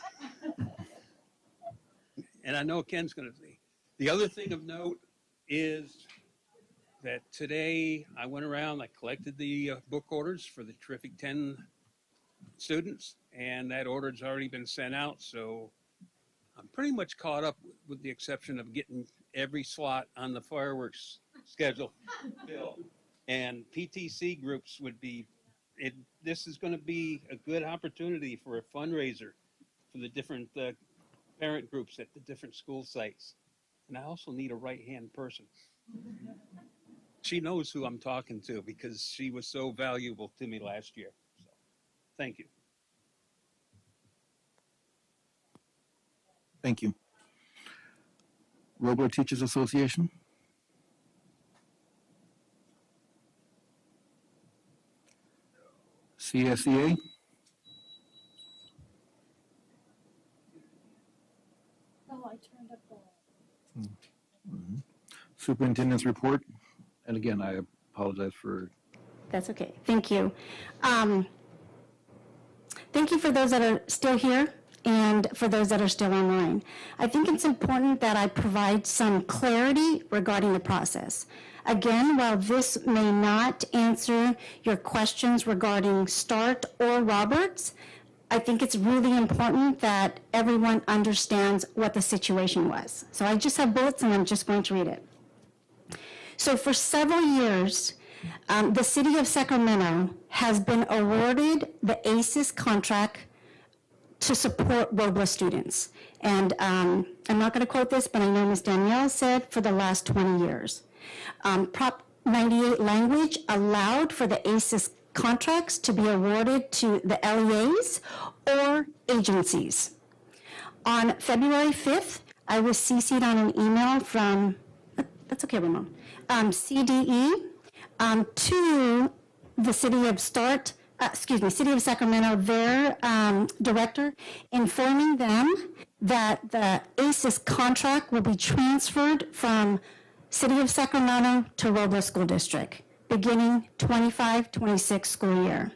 And I know Ken's going to see. The other thing of note is that today I went around, I collected the book orders for the Terrific 10 students, and that order's already been sent out. So I'm pretty much caught up with the exception of getting every slot on the fireworks schedule filled. And PTC groups would be, this is going to be a good opportunity for a fundraiser for the different parent groups at the different school sites. And I also need a right-hand person. She knows who I'm talking to because she was so valuable to me last year. So, thank you. Thank you. Robla Teachers Association. CSEA. Oh, I turned up the... Superintendent's report. And again, I apologize for... That's okay. Thank you. Thank you for those that are still here and for those that are still online. I think it's important that I provide some clarity regarding the process. Again, while this may not answer your questions regarding START or Roberts, I think it's really important that everyone understands what the situation was. So I just have bullets and I'm just going to read it. So for several years, the city of Sacramento has been awarded the ACES contract to support Robla students. And I'm not going to quote this, but I know Ms. Danielle said for the last 20 years. Prop 98 language allowed for the ACES contracts to be awarded to the LEAs or agencies. On February 5th, I was CC'd on an email from, that's okay, Ramon, CDE to the city of START City of Sacramento, their director, informing them that the ACES contract will be transferred from City of Sacramento to Robla School District, beginning 25-26 school year.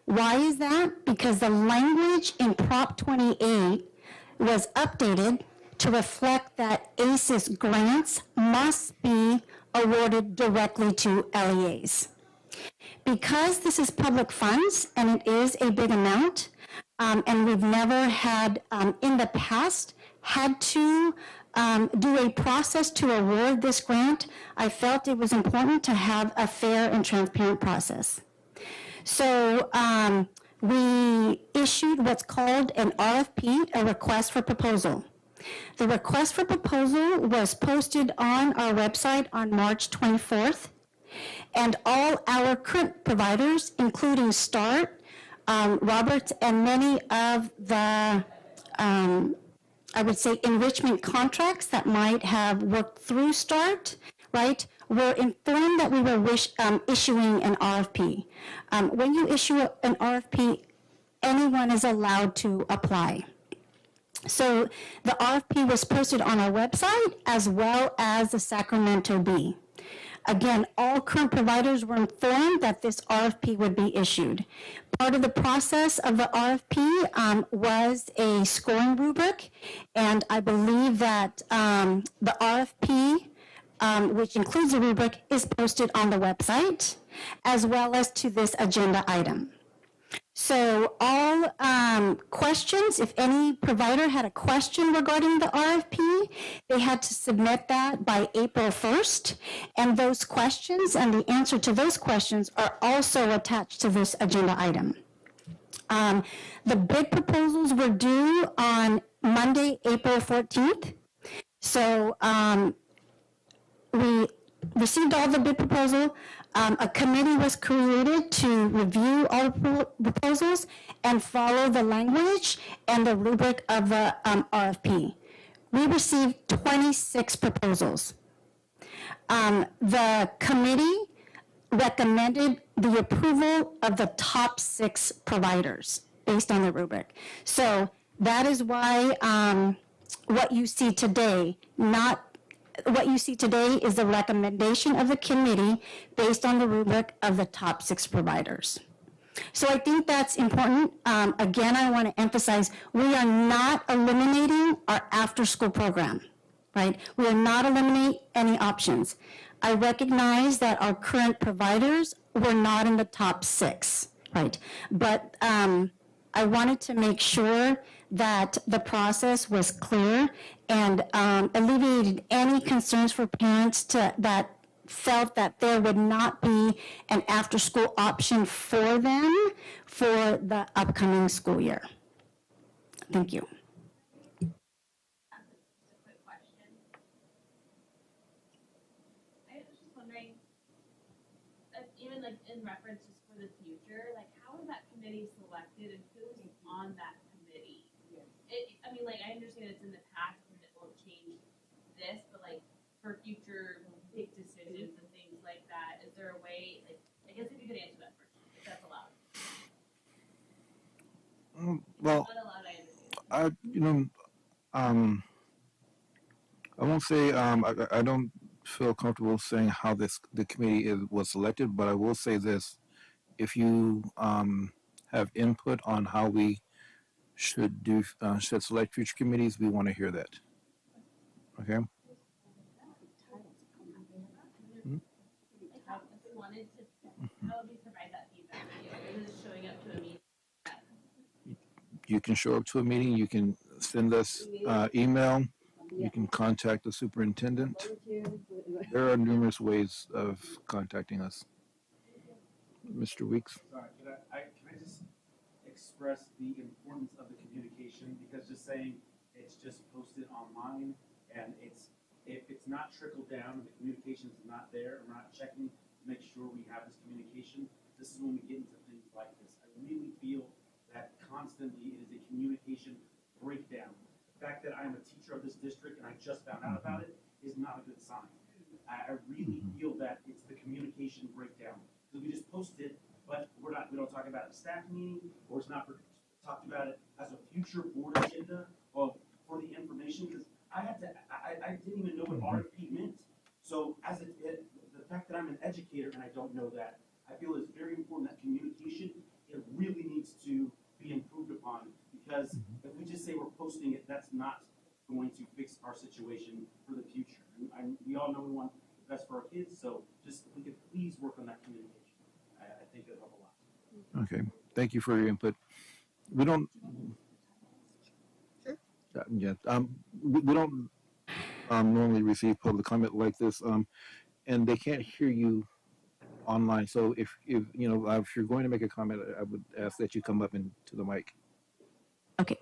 Why is that? Because the language in Prop 28 was updated to reflect that ACES grants must be awarded directly to LEAs. Because this is public funds and it is a big amount, and we've never had in the past had to do a process to award this grant, I felt it was important to have a fair and transparent process. So we issued what's called an RFP, a request for proposal. The request for proposal was posted on our website on March 24th, and all our current providers, including START, Roberts, and many of the, I would say, enrichment contracts that might have worked through START, right, were informed that we were issuing an RFP. When you issue an RFP, anyone is allowed to apply. So the RFP was posted on our website as well as the Sacramento Bee. Again, all current providers were informed that this RFP would be issued. Part of the process of the RFP was a scoring rubric, and I believe that the RFP, which includes a rubric, is posted on the website, as well as to this agenda item. So all questions, if any provider had a question regarding the RFP, they had to submit that by April 1st. And those questions and the answer to those questions are also attached to this agenda item. The bid proposals were due on Monday, April 14th. So we received all the bid proposal. A committee was created to review all the proposals and follow the language and the rubric of the RFP. We received 26 proposals. The committee recommended the approval of the top 6 providers based on the rubric. So that is why what you see today, what you see today is the recommendation of the committee based on the rubric of the top 6 providers. So I think that's important. Again, I want to emphasize, we are not eliminating our after-school program, right? We are not eliminating any options. I recognize that our current providers were not in the top 6, right? But I wanted to make sure that the process was clear and alleviated any concerns for parents that felt that there would not be an after-school option for them for the upcoming school year. Thank you. Even like in reference just for the future, like how is that committee selected and who's on that committee? I mean, like I understand it's in the past and it won't change this, but like for future big decisions and things like that, is there a way? Like, I guess if you could answer that first, if that's allowed. Well, I won't say I don't feel comfortable saying how the committee was selected, but I will say this: if you have input on how we should select future committees, we want to hear that. Okay. How would we provide that feedback? Is it showing up to a meeting? You can show up to a meeting. You can send us email. You can contact the superintendent. There are numerous ways of contacting us. Mr. Weeks. Sorry, can I just express the importance of the communication, because just saying it's just posted online and if it's not trickled down and the communication is not there, and we're not checking to make sure we have this communication, this is when we get into things like this. I really feel that constantly it is a communication breakdown. The fact that I'm a teacher of this district and I just found out about it is not a good sign. I really feel that it's the communication breakdown, because we just post it, but we don't talk about staff meeting, or it's not talked about it as a future board agenda for the information, because I didn't even know what RFP meant. So the fact that I'm an educator and I don't know that, I feel it's very important that communication, it really needs to be improved upon, because if we just say we're posting it, that's not going to fix our situation for the future. And we all know we want the best for our kids, so just if we could please work on that communication, I think it'll help a lot. Okay, thank you for your input. We don't. Sure. Yeah. We don't normally receive public comment like this, and they can't hear you online. So if you know if you're going to make a comment, I would ask that you come up into the mic. Okay.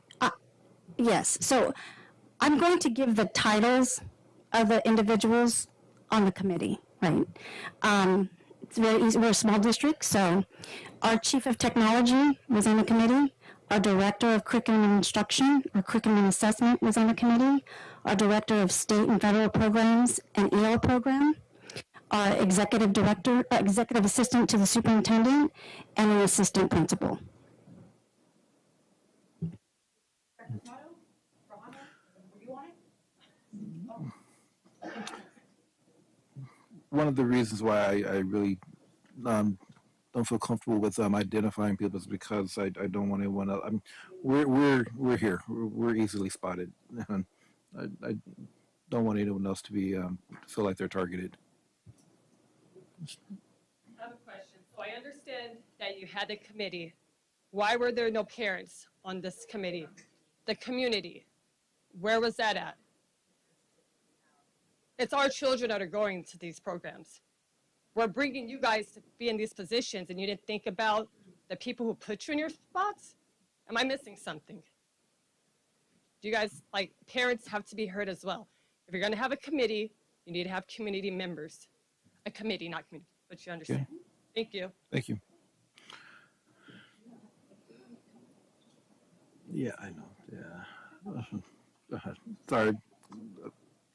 Yes. So I'm going to give the titles of the individuals on the committee, right? It's very easy. We're a small district, so our chief of technology was on the committee. Our director of curriculum and instruction or curriculum and assessment was on the committee. Our director of state and federal programs and EL program. Our executive director, executive assistant to the superintendent, and an assistant principal. One of the reasons why I really don't feel comfortable with identifying people is because I don't want anyone else. We're here. We're easily spotted. I don't want anyone else to be feel like they're targeted. I have a question. So I understand that you had a committee. Why were there no parents on this committee? The community, where was that at? It's our children that are going to these programs. We're bringing you guys to be in these positions, and you didn't think about the people who put you in your spots? Am I missing something? Do you guys, like, parents have to be heard as well? If you're going to have a committee, you need to have community members. A committee, not community, but you understand. Okay. Thank you. Thank you. Yeah, I know. Yeah. Sorry.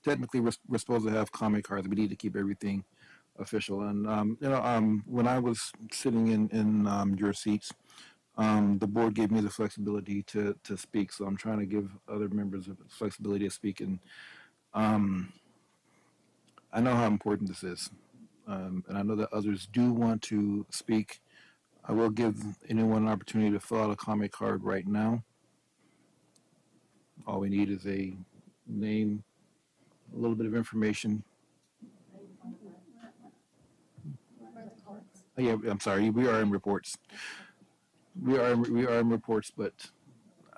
Technically, we're supposed to have comment cards. We need to keep everything official. And when I was sitting in your seats, the board gave me the flexibility to speak. So I'm trying to give other members the flexibility to speak. And I know how important this is, and I know that others do want to speak. I will give anyone an opportunity to fill out a comment card right now. All we need is a name, a little bit of information. Oh, yeah, I'm sorry. We are in reports. We are in reports, but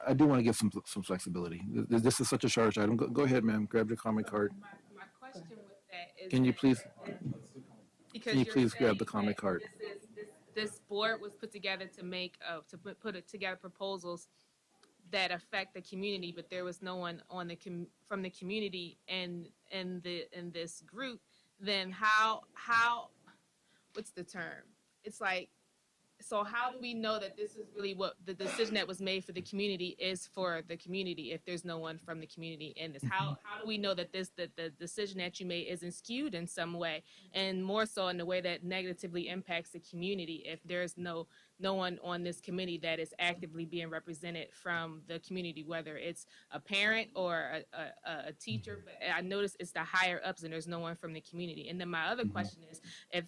I do want to give some flexibility. This is such a charged item. Go ahead, ma'am. Grab your comment card. My question with that is, Can you please? because Can you you're please grab saying the comment that card? This board was put together to make put together proposals that affect the community, but there was no one on from the community in this group. Then how what's the term? It's like, so how do we know that this is really what the decision that was made for the community is for the community if there's no one from the community in this? How do we know that the decision that you made isn't skewed in some way, and more so in the way that negatively impacts the community if there's no one on this committee that is actively being represented from the community, whether it's a parent or a teacher? But I notice it's the higher ups and there's no one from the community. And then my other question is, if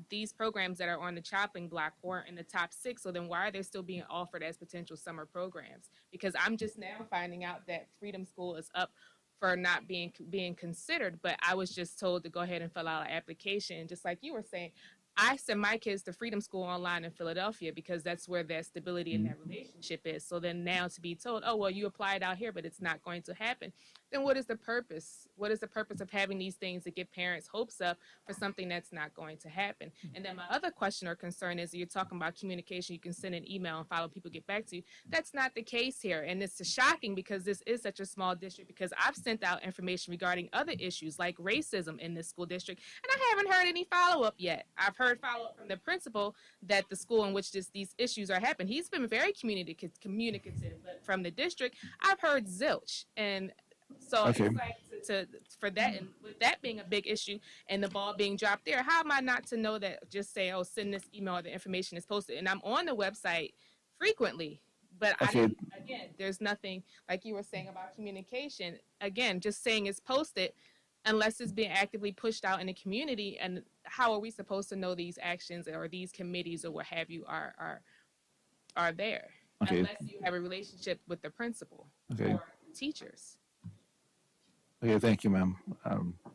these programs that are on the chopping block weren't in the top 6, so then why are they still being offered as potential summer programs? Because I'm just now finding out that Freedom School is up for not being considered, but I was just told to go ahead and fill out an application. Just like you were saying, I send my kids to Freedom School online in Philadelphia because that's where that stability in that relationship is. So then now to be told, oh, well, you applied out here, but it's not going to happen. Then what is the purpose? What is the purpose of having these things that give parents hopes up for something that's not going to happen? And then my other question or concern is, you're talking about communication. You can send an email and follow people get back to you. That's not the case here. And it's shocking because this is such a small district, because I've sent out information regarding other issues like racism in this school district, and I haven't heard any follow-up yet. I've heard follow-up from the principal that the school in which these issues are happening, he's been very communicative, but from the district, I've heard zilch. And so Okay. it's like for that, and with that being a big issue and the ball being dropped there, how am I not to know that? Just say, oh, send this email, the information is posted, and I'm on the website frequently. But Okay. again, there's nothing like you were saying about communication. Again, just saying it's posted, unless it's being actively pushed out in the community. And how are we supposed to know these actions or these committees or what have you are there? Okay. Unless you have a relationship with the principal Okay. or teachers. Okay, thank you, ma'am.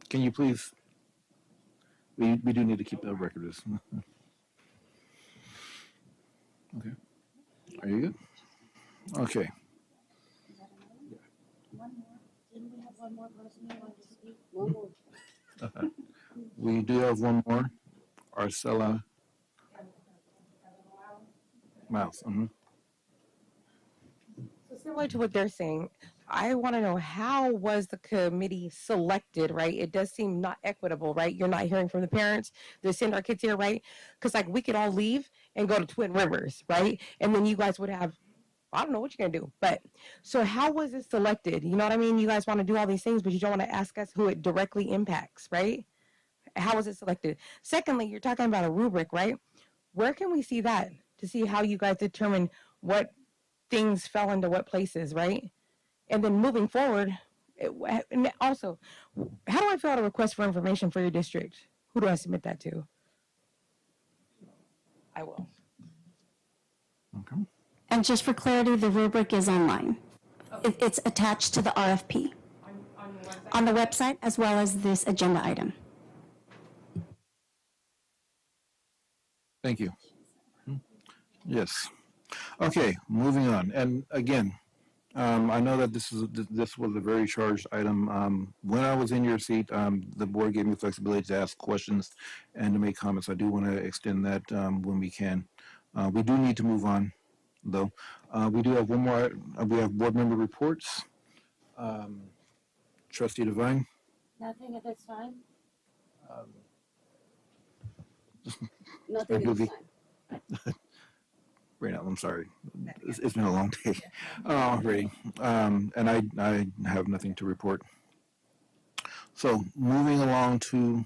Can you please, we do need to keep that record of this. Okay. Are you good? Okay. One more. Didn't we have one more person who wanted to speak? One more. We do have one more. Arcella Mouse. So similar to what they're saying, I want to know, how was the committee selected, right? It does seem not equitable, right? You're not hearing from the parents. They send our kids here, right? Because like we could all leave and go to Twin Rivers, right? And then you guys would have, I don't know what you're going to do. But so how was it selected? You know what I mean? You guys want to do all these things, but you don't want to ask us who it directly impacts, right? How was it selected? Secondly, you're talking about a rubric, right? Where can we see that to see how you guys determine what things fell into what places, right? And then moving forward, and also, how do I fill out a request for information for your district? Who do I submit that to? I will. Okay. And just for clarity, the rubric is online. It's attached to the RFP on the website as well as this agenda item. Thank you. Yes. Okay, moving on. And again, I know that this was a very charged item. When I was in your seat, the board gave me flexibility to ask questions and to make comments. I do want to extend that when we can. We do need to move on, though. We do have one more. We have board member reports. Trustee Devine. Nothing at this time? Nothing Nothing at this time. Right now, I'm sorry. It's been a long day already. And I have nothing to report. So moving along to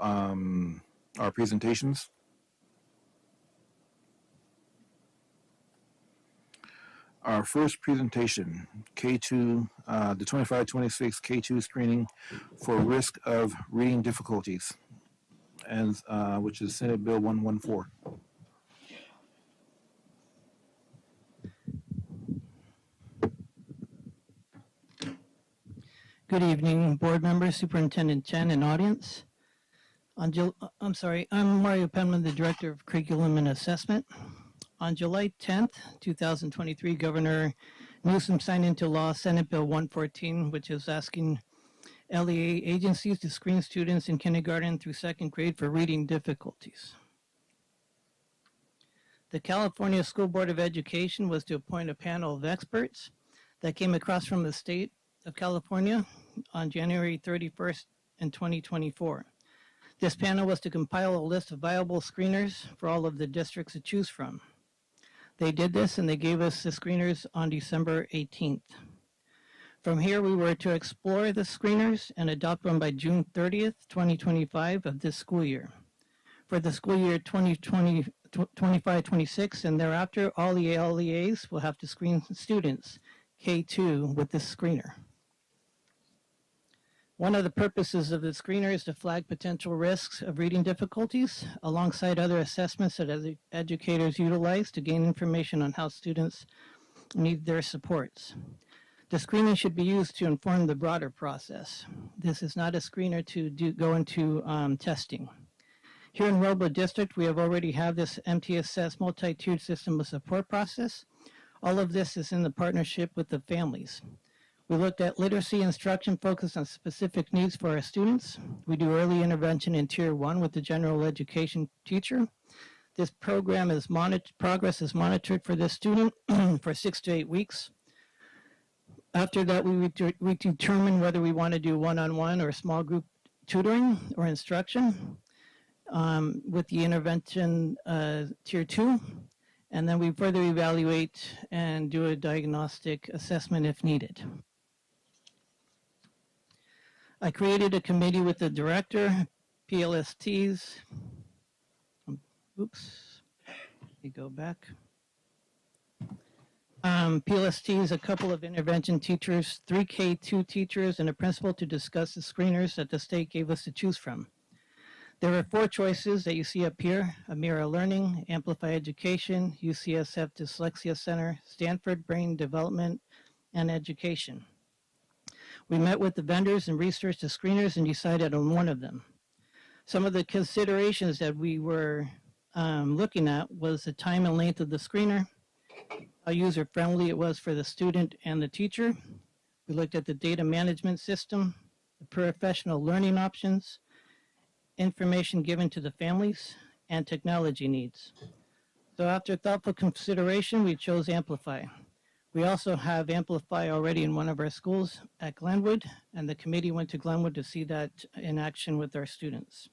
our presentations. Our first presentation, K2, the 25-26 K2 screening for risk of reading difficulties, and which is Senate Bill 114. Good evening, board members, Superintendent Chen, and audience. I'm Mario Penman, the Director of Curriculum and Assessment. On July 10th, 2023, Governor Newsom signed into law Senate Bill 114, which is asking LEA agencies to screen students in kindergarten through second grade for reading difficulties. The California School Board of Education was to appoint a panel of experts that came across from the state of California on January 31st in 2024. This panel was to compile a list of viable screeners for all of the districts to choose from. They did this and they gave us the screeners on December 18th. From here, we were to explore the screeners and adopt one by June 30th, 2025 of this school year. For the school year 2025-26 and thereafter, all the LEAs will have to screen students K2 with this screener. One of the purposes of the screener is to flag potential risks of reading difficulties alongside other assessments that educators utilize to gain information on how students need their supports. The screening should be used to inform the broader process. This is not a screener to go into testing. Here in Robla District, we have already have this MTSS multi-tiered system of support process. All of this is in the partnership with the families. We looked at literacy instruction focused on specific needs for our students. We do early intervention in Tier 1 with the general education teacher. This program is progress is monitored for this student for 6 to 8 weeks. After that, we determine whether we want to do one-on-one or small group tutoring or instruction with the intervention Tier 2. And then we further evaluate and do a diagnostic assessment if needed. I created a committee with the director, PLSTs. Oops, let me go back. PLSTs, a couple of intervention teachers, 3 K2 teachers, and a principal to discuss the screeners that the state gave us to choose from. There were 4 choices that you see up here: Amira Learning, Amplify Education, UCSF Dyslexia Center, Stanford Brain Development, and Education. We met with the vendors and researched the screeners and decided on one of them. Some of the considerations that we were looking at was the time and length of the screener, how user-friendly it was for the student and the teacher. We looked at the data management system, the professional learning options, information given to the families, and technology needs. So after thoughtful consideration, we chose Amplify. We also have Amplify already in one of our schools at Glenwood, and the committee went to Glenwood to see that in action with our students.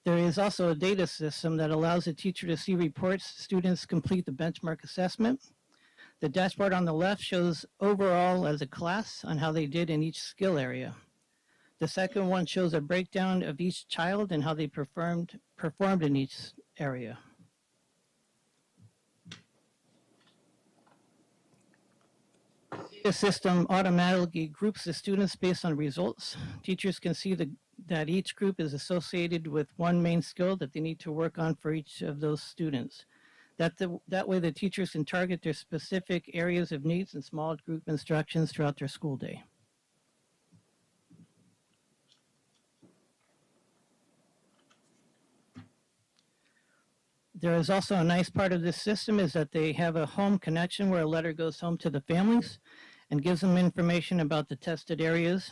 There is also a data system that allows the teacher to see reports students complete the benchmark assessment. The dashboard on the left shows overall as a class on how they did in each skill area. The second one shows a breakdown of each child and how they performed in each area. The system automatically groups the students based on results. Teachers can see that each group is associated with one main skill that they need to work on for each of those students. That way the teachers can target their specific areas of needs in small group instructions throughout their school day. There is also a nice part of this system is that they have a home connection where a letter goes home to the families and gives them information about the tested areas.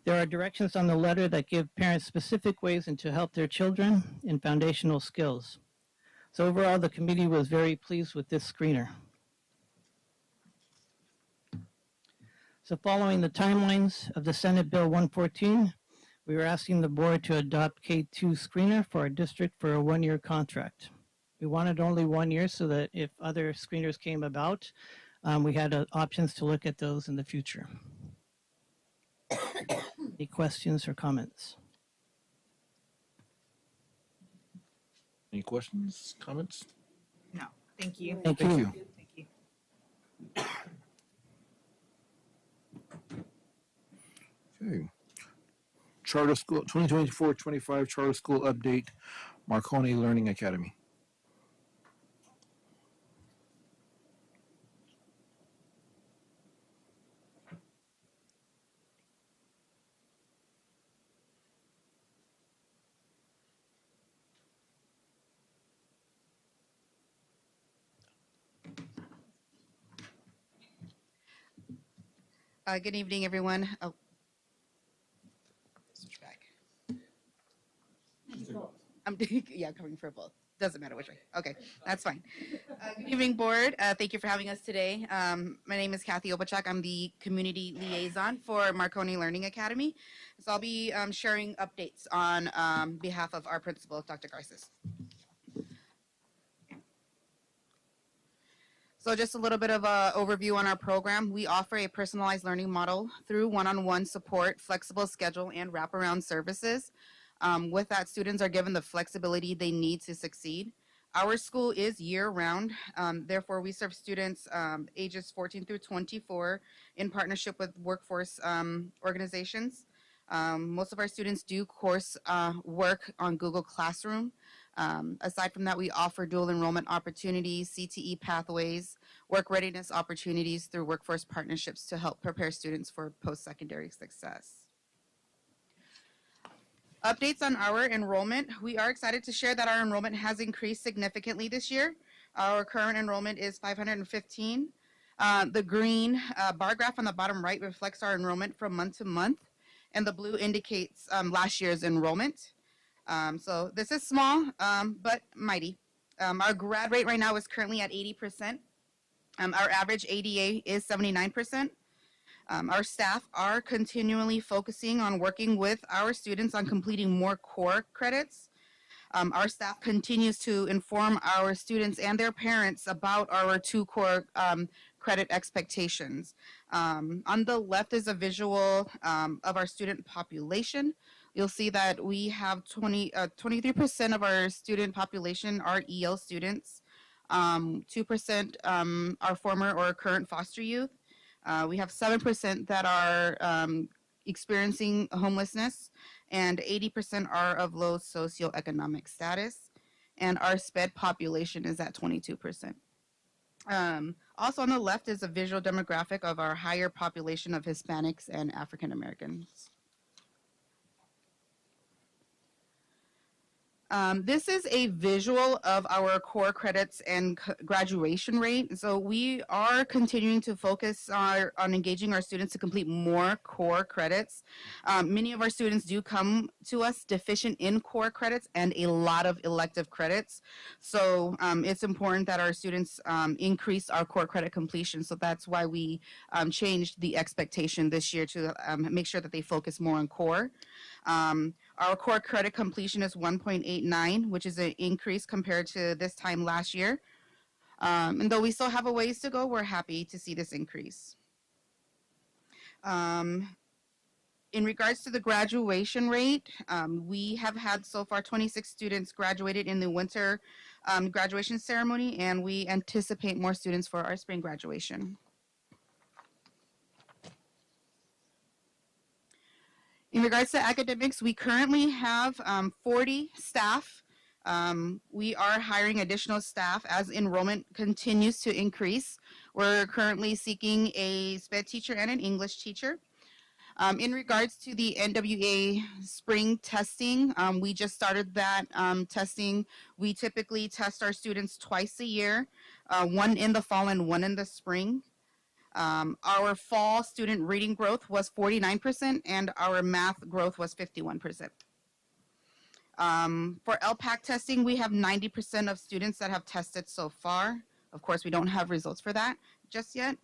There are directions on the letter that give parents specific ways to help their children in foundational skills. So overall, the committee was very pleased with this screener. So following the timelines of the Senate Bill 114, we were asking the board to adopt K2 screener for our district for a 1-year contract. We wanted only 1 year so that if other screeners came about, we had options to look at those in the future. Any questions or comments? Any questions, comments? No, thank you. Thank you. Thank you. Okay. Charter School, 2024-25 Charter School Update, Marconi Learning Academy. Good evening, everyone. Oh. Switch back. I'm covering for both. Doesn't matter which way. Okay, that's fine. Good evening, board. Thank you for having us today. My name is Kathy Obachak. I'm the community liaison for Marconi Learning Academy. So I'll be sharing updates on behalf of our principal, Dr. Garces. So just a little bit of an overview on our program. We offer a personalized learning model through one-on-one support, flexible schedule, and wraparound services. With that, students are given the flexibility they need to succeed. Our school is year-round. Therefore, we serve students ages 14 through 24 in partnership with workforce organizations. Most of our students do course work on Google Classroom. Aside from that, we offer dual enrollment opportunities, CTE pathways, work readiness opportunities through workforce partnerships to help prepare students for post-secondary success. Updates on our enrollment. We are excited to share that our enrollment has increased significantly this year. Our current enrollment is 515. The green bar graph on the bottom right reflects our enrollment from month to month, and the blue indicates last year's enrollment. So this is small, but mighty. Our grad rate right now is currently at 80%. Our average ADA is 79%. Our staff are continually focusing on working with our students on completing more core credits. Our staff continues to inform our students and their parents about our 2 core credit expectations. On the left is a visual of our student population. You'll see that we have 23% of our student population are EL students. 2% are former or current foster youth. We have 7% that are experiencing homelessness, and 80% are of low socioeconomic status. And our SPED population is at 22%. Also on the left is a visual demographic of our higher population of Hispanics and African Americans. This is a visual of our core credits and graduation rate. So we are continuing to focus on engaging our students to complete more core credits. Many of our students do come to us deficient in core credits and a lot of elective credits. So it's important that our students increase our core credit completion. So that's why we changed the expectation this year to make sure that they focus more on core. Our core credit completion is 1.89, which is an increase compared to this time last year. And though we still have a ways to go, we're happy to see this increase. In regards to the graduation rate, we have had so far 26 students graduated in the winter graduation ceremony, and we anticipate more students for our spring graduation. In regards to academics, we currently have 40 staff. We are hiring additional staff as enrollment continues to increase. We're currently seeking a SPED teacher and an English teacher. In regards to the NWA spring testing, we just started that testing. We typically test our students twice a year, one in the fall and one in the spring. Our fall student reading growth was 49% and our math growth was 51%. For LPAC testing, we have 90% of students that have tested so far. Of course, we don't have results for that just yet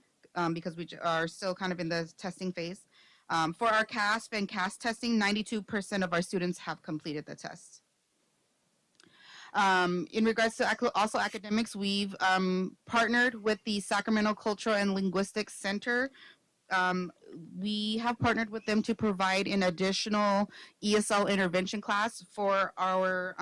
because we are still kind of in the testing phase. For our CASP and CAS testing, 92% of our students have completed the test. In regards to also academics, we've partnered with the Sacramento Cultural and Linguistics Center. We have partnered with them to provide an additional ESL intervention class for our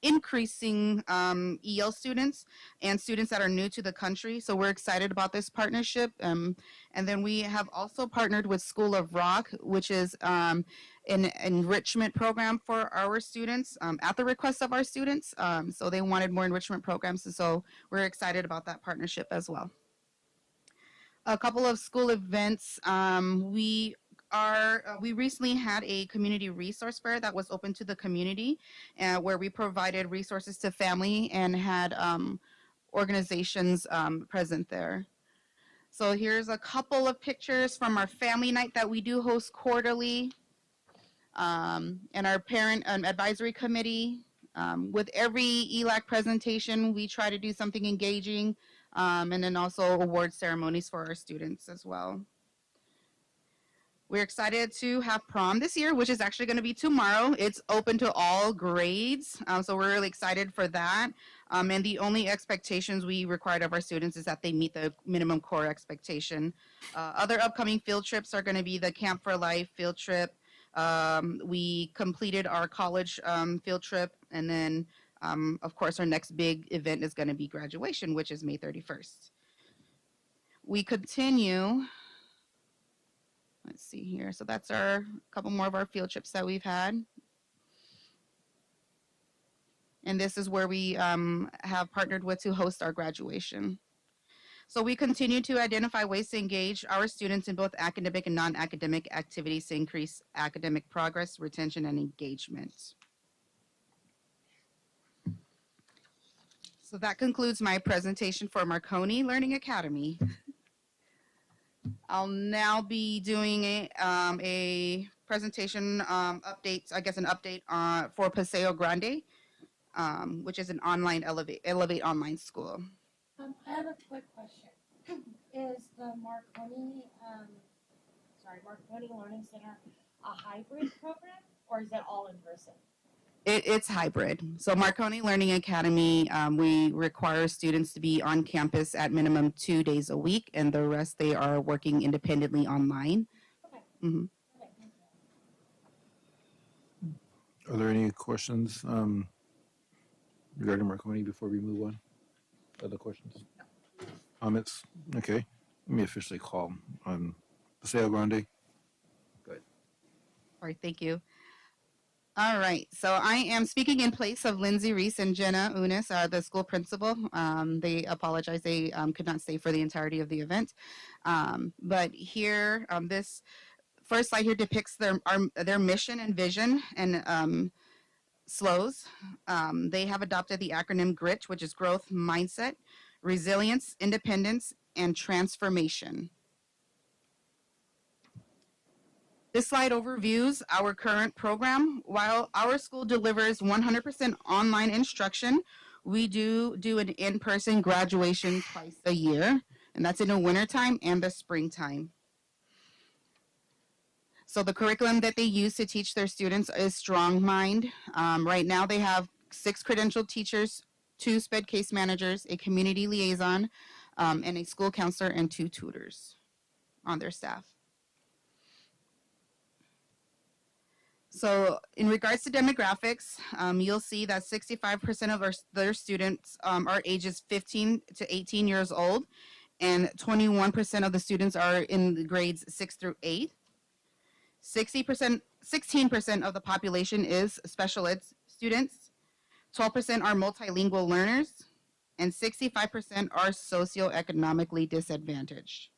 increasing EL students and students that are new to the country. So we're excited about this partnership. And then we have also partnered with School of Rock, which is an enrichment program for our students at the request of our students. So they wanted more enrichment programs. And so we're excited about that partnership as well. A couple of school events. We recently had a community resource fair that was open to the community where we provided resources to family and had organizations present there. So here's a couple of pictures from our family night that we do host quarterly and our parent advisory committee. With every ELAC presentation, we try to do something engaging and then also award ceremonies for our students as well. We're excited to have prom this year, which is actually going to be tomorrow. It's open to all grades, so we're really excited for that. And the only expectations we required of our students is that they meet the minimum core expectation. Other upcoming field trips are going to be the Camp for Life field trip. We completed our college field trip, and then, of course, our next big event is going to be graduation, which is May 31st. We continue. Let's see here. So that's a couple more of our field trips that we've had. And this is where we have partnered with to host our graduation. So we continue to identify ways to engage our students in both academic and non-academic activities to increase academic progress, retention, and engagement. So that concludes my presentation for Marconi Learning Academy. I'll now be doing a presentation update, I guess an update for Paseo Grande, which is an online Elevate online school. I have a quick question. Is the Marconi Learning Center a hybrid program, or is it all in person? It's hybrid. So Marconi Learning Academy, we require students to be on campus at minimum 2 days a week, and the rest they are working independently online. Mhm. Are there any questions regarding Marconi before we move on? Other questions? Comments? Okay. Let me officially call Paseo Grande. Go ahead. All right, thank you. All right, so I am speaking in place of Lindsay Reese and Jenna Unis, the school principal. They apologize, they could not stay for the entirety of the event. But here, this first slide here depicts their mission and vision and SLOs. They have adopted the acronym GRIT, which is Growth, Mindset, Resilience, Independence, and Transformation. This slide overviews our current program. While our school delivers 100% online instruction, we do an in-person graduation twice a year, and that's in the wintertime and the springtime. So the curriculum that they use to teach their students is Strong Mind. Right now they have 6 credentialed teachers, 2 SPED case managers, a community liaison, and a school counselor and 2 tutors on their staff. So in regards to demographics, you'll see that 65% of their students are ages 15 to 18 years old, and 21% of the students are in the grades 6 through 8. 16% of the population is special ed students, 12% are multilingual learners, and 65% are socioeconomically disadvantaged.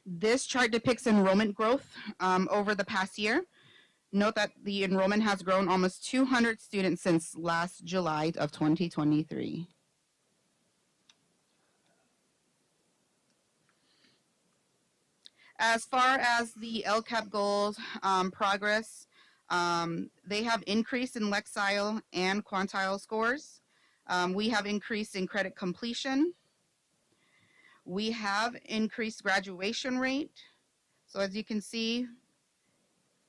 This chart depicts enrollment growth over the past year. Note that the enrollment has grown almost 200 students since last July of 2023. As far as the LCAP goals progress, they have increased in Lexile and quantile scores. We have increased in credit completion. We have increased graduation rate. So as you can see,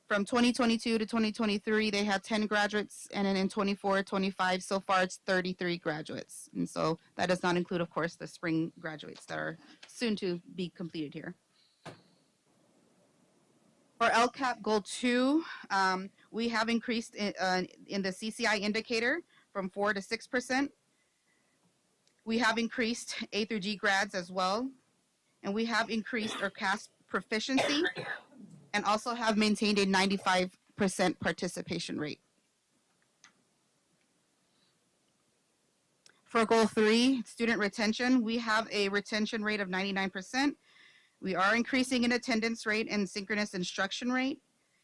from 2022 to 2023, they had 10 graduates, and then in 24, 25, so far it's 33 graduates. And so that does not include, of course, the spring graduates that are soon to be completed here. For LCAP Goal 2, we have increased in the CCI indicator from 4 to 6%. We have increased A through G grads as well, and we have increased our CAS proficiency and also have maintained a 95% participation rate. For Goal 3, student retention, we have a retention rate of 99%. We are increasing in attendance rate and synchronous instruction rate,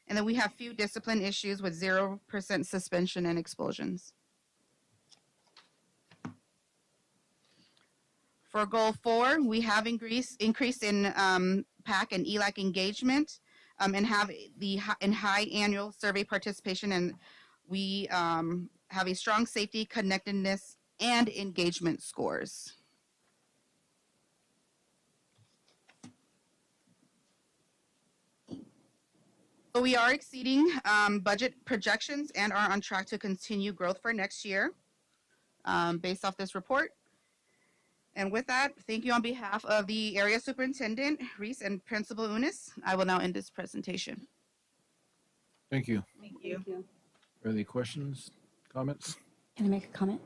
and then we have few discipline issues with 0% suspension and expulsions. For Goal 4, we have increased in PAC and ELAC engagement and have high annual survey participation, and we have a strong safety, connectedness, and engagement scores. So we are exceeding budget projections and are on track to continue growth for next year based off this report. And with that, thank you on behalf of the Area Superintendent, Reese, and Principal Unis. I will now end this presentation. Thank you. Thank you. Thank you. Are there any questions, comments? Can I make a comment?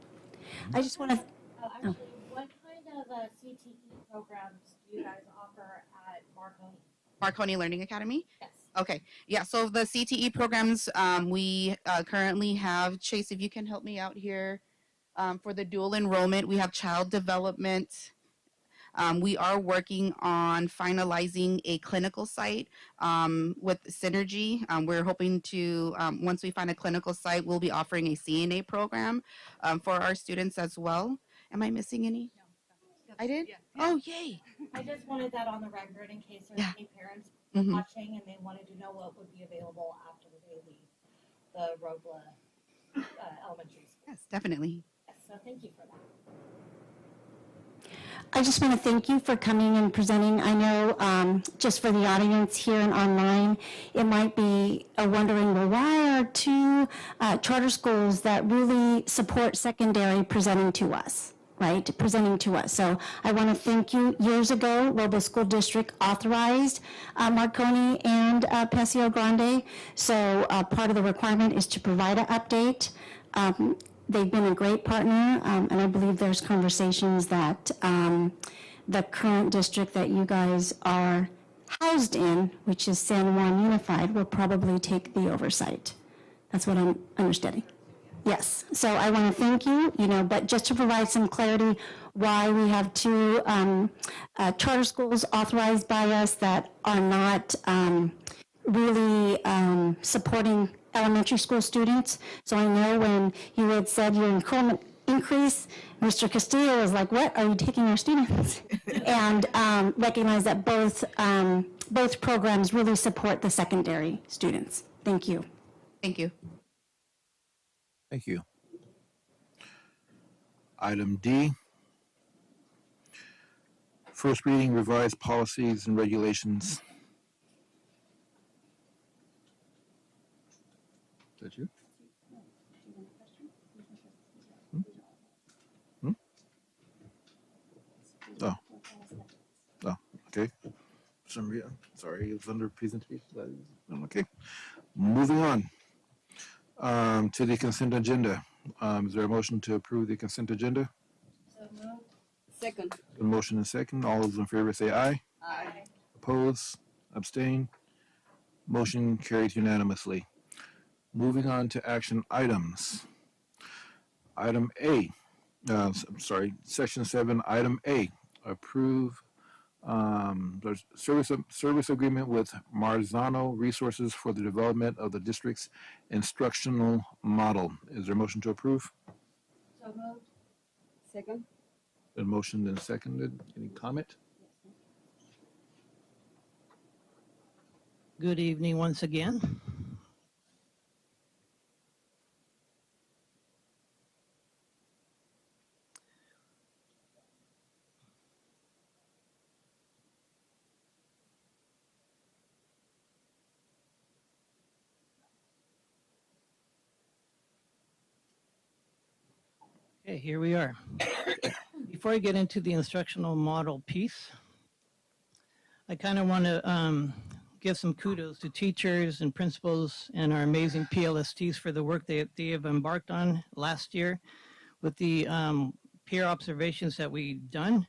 I just want to, Actually, what kind of CTE programs do you guys offer at Marconi? Marconi Learning Academy? Yes. Okay, yeah, so the CTE programs, we currently have, Chase, if you can help me out here. For the dual enrollment, we have child development. We are working on finalizing a clinical site with Synergy. We're hoping to, once we find a clinical site, we'll be offering a CNA program for our students as well. Am I missing any? No. I did? Yeah. Oh, yay. I just wanted that on the record in case there's Yeah. any parents Mhm. watching and they wanted to know what would be available after they leave the Robla elementary school. Yes, definitely. Yes, so thank you for I just want to thank you for coming and presenting. I know just for the audience here and online, it might be wondering, well, why are two charter schools that really support secondary presenting to us? Right, presenting to us. So I want to thank you. Years ago, Robla School District authorized Marconi and Paseo Grande. So part of the requirement is to provide an update. They've been a great partner, and I believe there's conversations that the current district that you guys are housed in, which is San Juan Unified, will probably take the oversight. That's what I'm understanding. Yes, so I want to thank you, but just to provide some clarity why we have two charter schools authorized by us that are not really supporting elementary school students. So I know when you had said your enrollment increase, Mr. Castillo was like, what, are you taking our students? And recognize that both programs really support the secondary students. Thank you. Thank you. Thank you. Item D, first reading revised policies and regulations. Is that you? Hmm? Oh. Oh, okay. Some reason, sorry, it's under presentation. Okay. Moving on. To the consent agenda. Is there a motion to approve the consent agenda? So moved. Second. A motion and second. All those in favor say aye. Aye. Oppose? Abstain? Motion carries unanimously. Moving on to action items. Item A, Section 7, Item A, approve the service agreement with Marzano Resources for the development of the district's instructional model. Is there a motion to approve? So moved. Second. Been motioned and seconded. Any comment? Good evening once again. Okay, here we are. Before I get into the instructional model piece, I kind of want to give some kudos to teachers and principals and our amazing PLSTs for the work they have embarked on last year with the peer observations that we've done.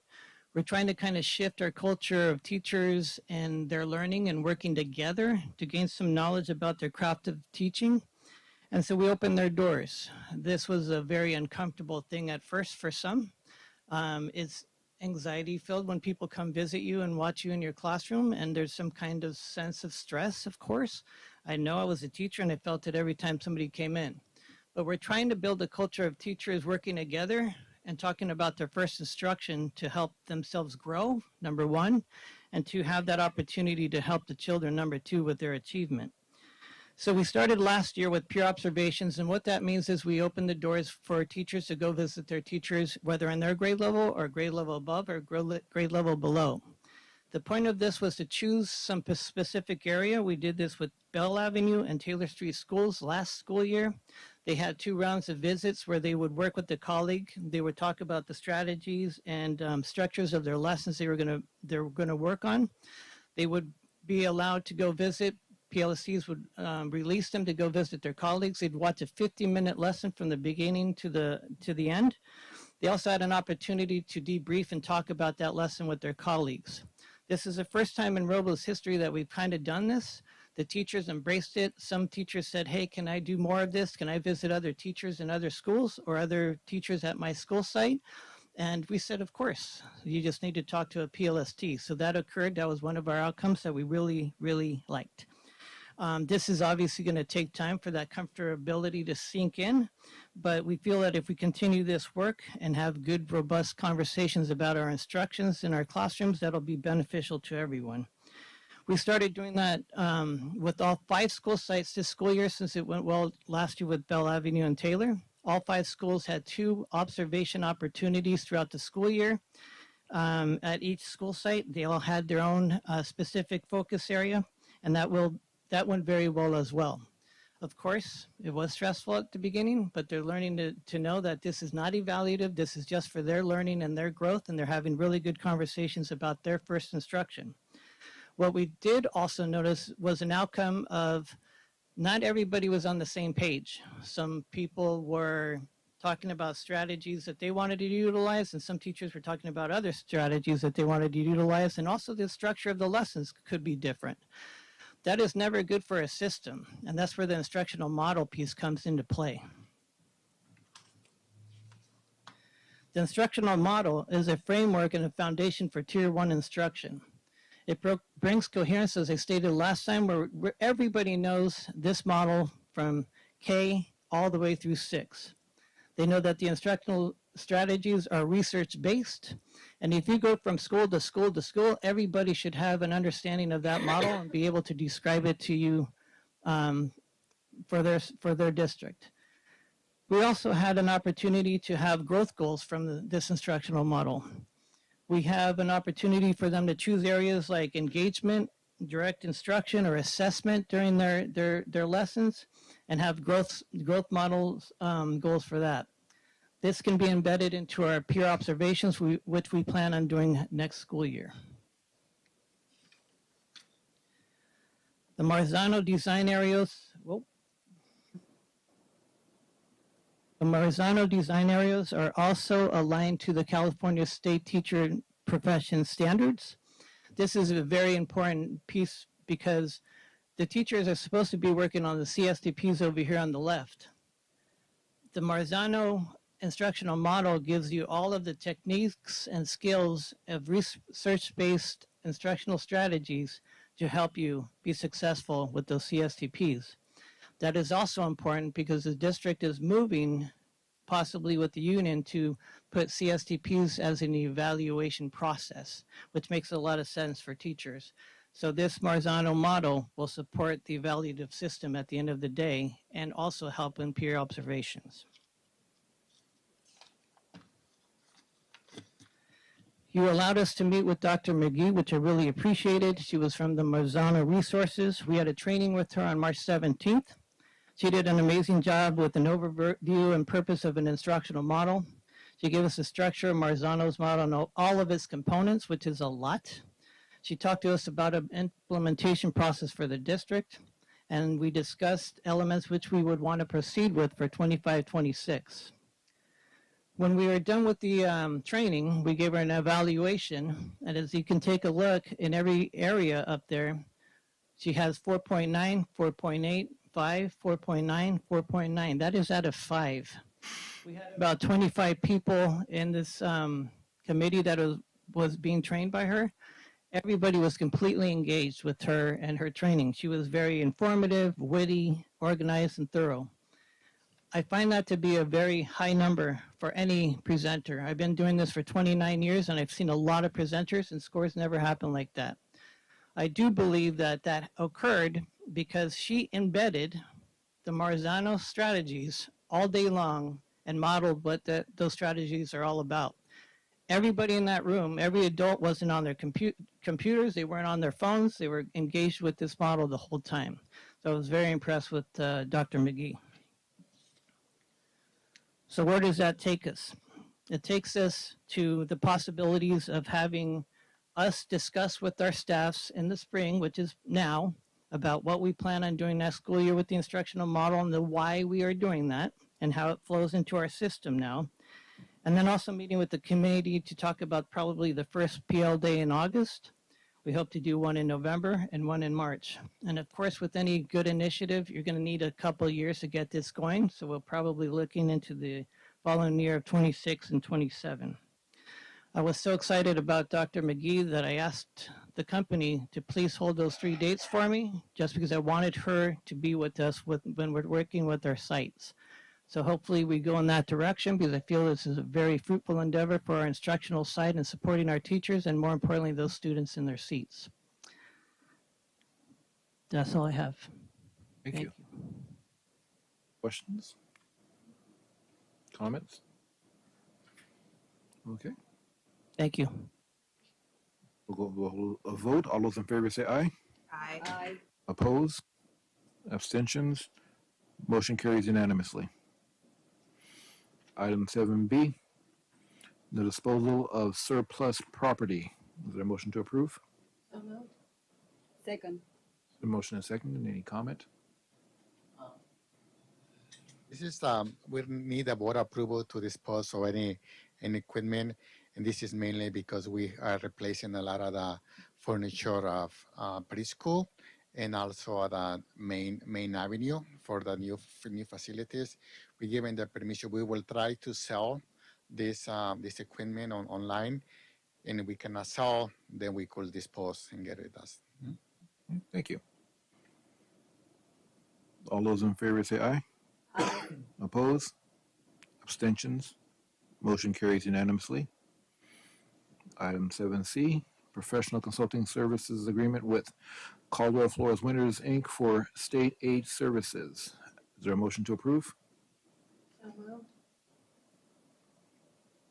We're trying to kind of shift our culture of teachers and their learning and working together to gain some knowledge about their craft of teaching. And so we opened their doors. This was a very uncomfortable thing at first for some. It's anxiety filled when people come visit you and watch you in your classroom, and there's some kind of sense of stress, of course. I know I was a teacher and I felt it every time somebody came in. But we're trying to build a culture of teachers working together and talking about their first instruction to help themselves grow, number one, and to have that opportunity to help the children, number two, with their achievement. So we started last year with peer observations, and what that means is we open the doors for teachers to go visit their teachers, whether in their grade level or grade level above or grade level below. The point of this was to choose some specific area. We did this with Bell Avenue and Taylor Street schools last school year. They had 2 rounds of visits where they would work with the colleague. They would talk about the strategies and structures of their lessons they were going to work on. They would be allowed to go visit. PLCs would release them to go visit their colleagues. They'd watch a 50-minute lesson from the beginning to the end. They also had an opportunity to debrief and talk about that lesson with their colleagues. This is the first time in Robla's history that we've kind of done this. The teachers embraced it. Some teachers said, hey, can I do more of this? Can I visit other teachers in other schools or other teachers at my school site? And we said, of course, you just need to talk to a PLST. So that occurred. That was one of our outcomes that we really, really liked. This is obviously going to take time for that comfortability to sink in, but we feel that if we continue this work and have good, robust conversations about our instructions in our classrooms, that'll be beneficial to everyone. We started doing that with all 5 school sites this school year since it went well last year with Bell Avenue and Taylor. All 5 schools had 2 observation opportunities throughout the school year. at each school site. They all had their own specific focus area, and that went very well as well. Of course, it was stressful at the beginning, but they're learning to know that this is not evaluative. This is just for their learning and their growth, and they're having really good conversations about their first instruction. What we did also notice was an outcome of not everybody was on the same page. Some people were talking about strategies that they wanted to utilize, and some teachers were talking about other strategies that they wanted to utilize, and also the structure of the lessons could be different. That is never good for a system, and that's where the instructional model piece comes into play. The instructional model is a framework and a foundation for Tier 1 instruction. It brings coherence, as I stated last time, where everybody knows this model from K all the way through 6. They know that the instructional strategies are research-based, and if you go from school to school to school, everybody should have an understanding of that model and be able to describe it to you for their district. We also had an opportunity to have growth goals from this instructional model. We have an opportunity for them to choose areas like engagement, direct instruction, or assessment during their lessons, and have growth models goals for that. This can be embedded into our peer observations, which we plan on doing next school year. The Marzano design areas, are also aligned to the California State Teacher Profession Standards. This is a very important piece because the teachers are supposed to be working on the CSTPs over here on the left. The Marzano instructional model gives you all of the techniques and skills of research-based instructional strategies to help you be successful with those CSTPs. That is also important because the district is moving, possibly with the union, to put CSTPs as an evaluation process, which makes a lot of sense for teachers. So this Marzano model will support the evaluative system at the end of the day and also help in peer observations. You allowed us to meet with Dr. McGee, which I really appreciated. She was from the Marzano Resources. We had a training with her on March 17th. She did an amazing job with an overview and purpose of an instructional model. She gave us the structure of Marzano's model and all of its components, which is a lot. She talked to us about an implementation process for the district, and we discussed elements which we would want to proceed with for 25-26. When we were done with the training, we gave her an evaluation, and as you can take a look in every area up there, she has 4.9, 4.8, 5, 4.9, 4.9. That is out of 5. We had about 25 people in this committee that was being trained by her. Everybody was completely engaged with her and her training. She was very informative, witty, organized, and thorough. I find that to be a very high number for any presenter. I've been doing this for 29 years, and I've seen a lot of presenters, and scores never happen like that. I do believe that that occurred because she embedded the Marzano strategies all day long and modeled what those strategies are all about. Everybody in that room, every adult wasn't on their computers, they weren't on their phones, they were engaged with this model the whole time. So I was very impressed with Dr. McGee. So where does that take us? It takes us to the possibilities of having us discuss with our staffs in the spring, which is now, about what we plan on doing next school year with the instructional model and the why we are doing that and how it flows into our system now. And then also meeting with the committee to talk about probably the first PL day in August. We hope to do one in November and one in March. And of course, with any good initiative, you're going to need a couple of years to get this going. So we're probably looking into the following year of 26 and 27. I was so excited about Dr. McGee that I asked the company to please hold those 3 dates for me, just because I wanted her to be with us when we're working with our sites. So hopefully we go in that direction, because I feel this is a very fruitful endeavor for our instructional side and supporting our teachers, and more importantly, those students in their seats. That's all I have. Thank you. Questions? Comments? Okay. Thank you. We'll go a vote. All those in favor say aye. Aye. Aye. Opposed? Abstentions? Motion carries unanimously. Item 7B, the disposal of surplus property. Is there a motion to approve? So moved. Second. A motion and second. Any comment? This is, we need a board approval to dispose of any equipment, and this is mainly because we are replacing a lot of the furniture of preschool and also the main avenue for the new facilities. We given the permission. We will try to sell this equipment online, and if we cannot sell, then we could dispose and get rid of it. Thank you. All those in favor say aye. Aye. Opposed? Abstentions? Motion carries unanimously. Item 7C, professional consulting services agreement with Caldwell Flores Winters, Inc. for state aid services. Is there a motion to approve? So moved.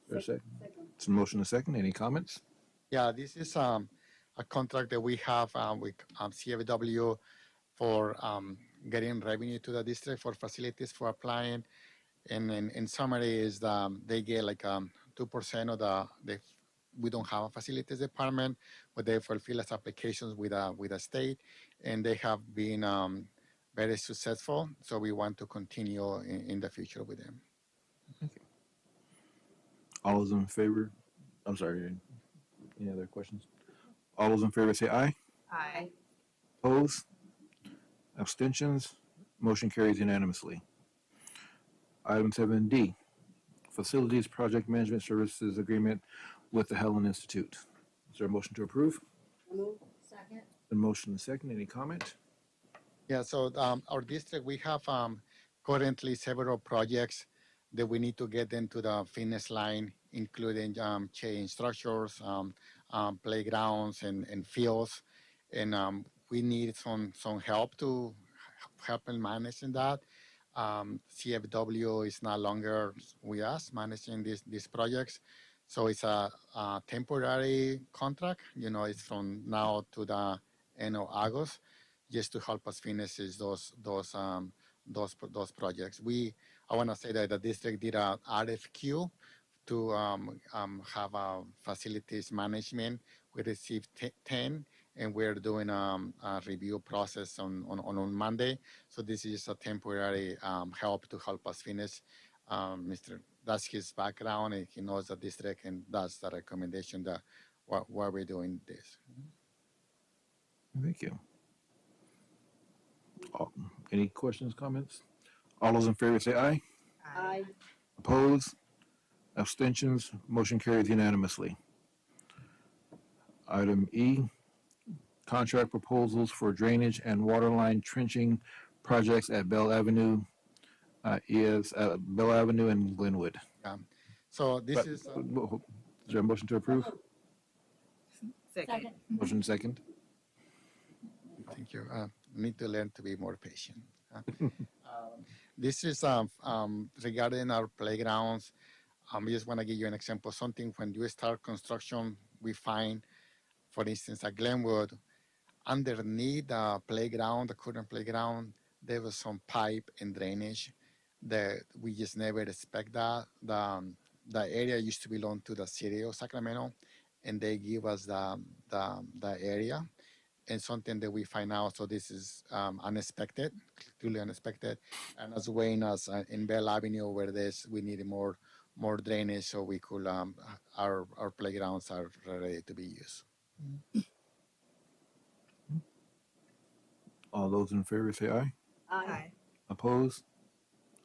Is there a second? Second. It's a motion and a second. Any comments? Yeah, this is a contract that we have with CFW for getting revenue to the district for facilities for applying. And in summary is they get like 2% of we don't have a facilities department, but they fulfill as applications with a state, and they have been very successful. So we want to continue in the future with them. Thank you. All those in favor? I'm sorry. Any other questions? All those in favor say aye. Aye. Opposed? Abstentions? Motion carries unanimously. Item 7D, Facilities Project Management Services Agreement with the Helen Institute. Is there a motion to approve? So moved. Second. A motion and a second. Any comment? Yeah, so our district, we have currently several projects that we need to get into the finish line, including change structures, playgrounds, and fields. And we need some help to help in managing that. CFW is no longer with us managing these projects. So it's a temporary contract. It's from now to the end of August, just to help us finish those projects. I want to say that the district did a RFQ to have a facilities management. We received 10, and we're doing a review process on Monday. So this is a temporary help to help us finish. That's his background, and he knows the district, and that's the recommendation that why we're doing this. Thank you. Any questions, comments? All those in favor say aye. Aye. Opposed? Abstentions? Motion carries unanimously. Item E, contract proposals for drainage and waterline trenching projects at Bell Avenue, Bell Avenue and Glenwood. So this is. Is there a motion to approve? Second. Motion second. Thank you. Need to learn to be more patient. This is regarding our playgrounds. I just want to give you an example. Something when you start construction, we find, for instance, at Glenwood, underneath the playground, the current playground, there was some pipe and drainage that we just never expect that. The area used to belong to the city of Sacramento, and they give us the area, and something that we find out. So this is unexpected, truly unexpected, and as well as in Bell Avenue where we needed more drainage, so we could our playgrounds are ready to be used. All those in favor say aye. Aye. Opposed?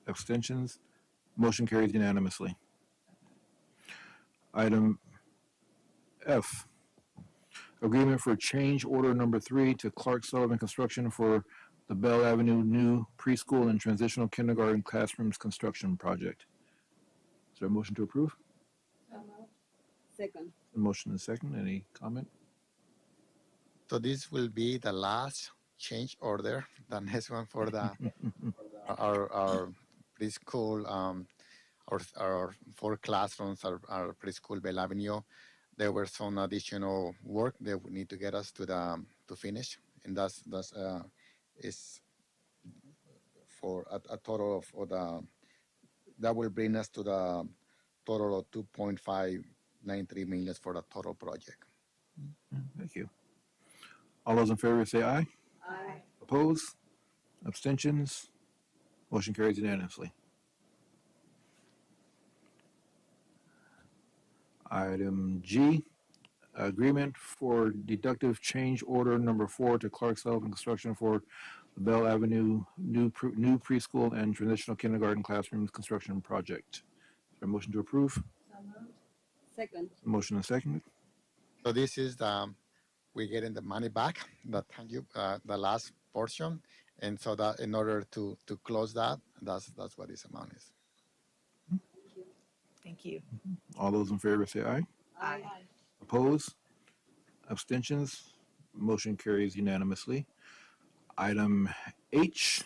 Abstentions? Motion carries unanimously. Item F, agreement for change order number 3 to Clark Sullivan Construction for the Bell Avenue new preschool and transitional kindergarten classrooms construction project. Is there a motion to approve? So moved. Second. A motion and second. Any comment? So this will be the last change order, the next one for our preschool, our 4 classrooms, our preschool Bell Avenue. there were some additional work that would need to get us to finish, and that's is for a total of that will bring us to the total of 2.593 million for the total project. Thank you. All those in favor say aye. Aye. Opposed? Abstentions? Motion carries unanimously. Item G, agreement for deductive change order number 4 to Clark Sullivan Construction for Bell Avenue new preschool and transitional kindergarten classrooms construction project. Is there a motion to approve? So moved. Second. Motion and second. So this is we're getting the money back, the last portion, and so that in order to close that, that's what this amount is. Thank you. All those in favor say aye. Aye. Opposed? Abstentions? Motion carries unanimously. Item H,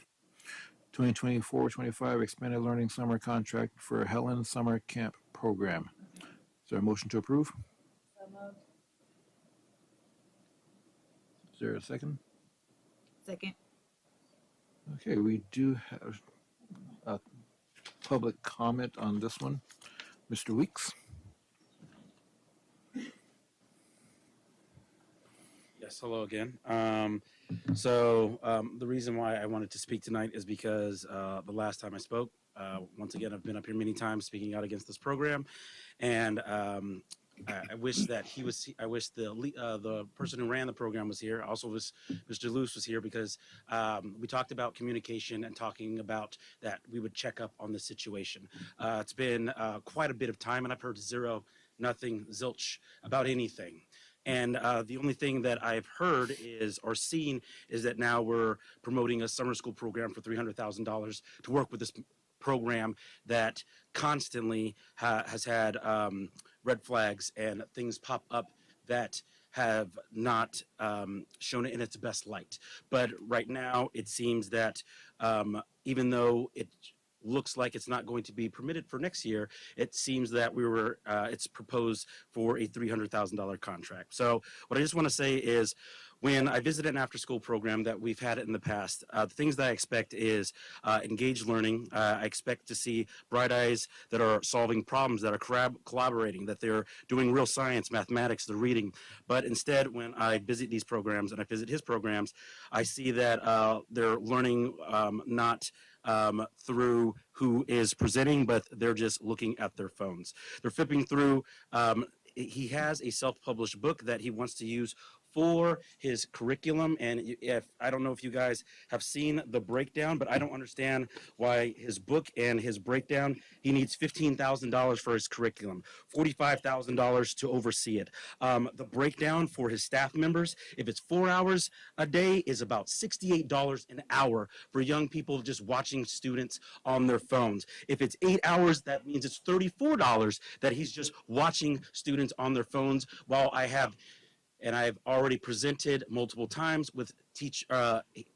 2024-25 Expanded Learning Summer Contract for Helen Summer Camp Program. Is there a motion to approve? So moved. Is there a second? Second. Okay, we do have a public comment on this one. Mr. Weeks? Yes, hello again. The reason why I wanted to speak tonight is because the last time I spoke, once again, I've been up here many times speaking out against this program, and I wish that he was. I wish the person who ran the program was here. Also, wish Mr. Luce was here because we talked about communication and talking about that we would check up on the situation. It's been quite a bit of time, and I've heard zero, nothing, zilch about anything. And the only thing that I've heard or seen is that now we're promoting a summer school program for $300,000 to work with this program that constantly has had red flags and things pop up that have not shown it in its best light. But right now, it seems that even though it looks like it's not going to be permitted for next year, it seems that it's proposed for a $300,000 contract. So what I just want to say is, when I visit an after-school program that we've had it in the past, the things that I expect is engaged learning. I expect to see bright eyes that are solving problems, that are collaborating, that they're doing real science, mathematics, they're reading. But instead, when I visit these programs and I visit his programs, I see that they're learning not through who is presenting, but they're just looking at their phones. They're flipping through. He has a self-published book that he wants to use for his curriculum, and if I don't know if you guys have seen the breakdown, but I don't understand why his book and his breakdown, he needs $15,000 for his curriculum, $45,000 to oversee it. The breakdown for his staff members, if it's 4 hours a day, is about $68 an hour for young people just watching students on their phones. If it's 8 hours, that means it's $34 that he's just watching students on their phones, while I've already presented multiple times with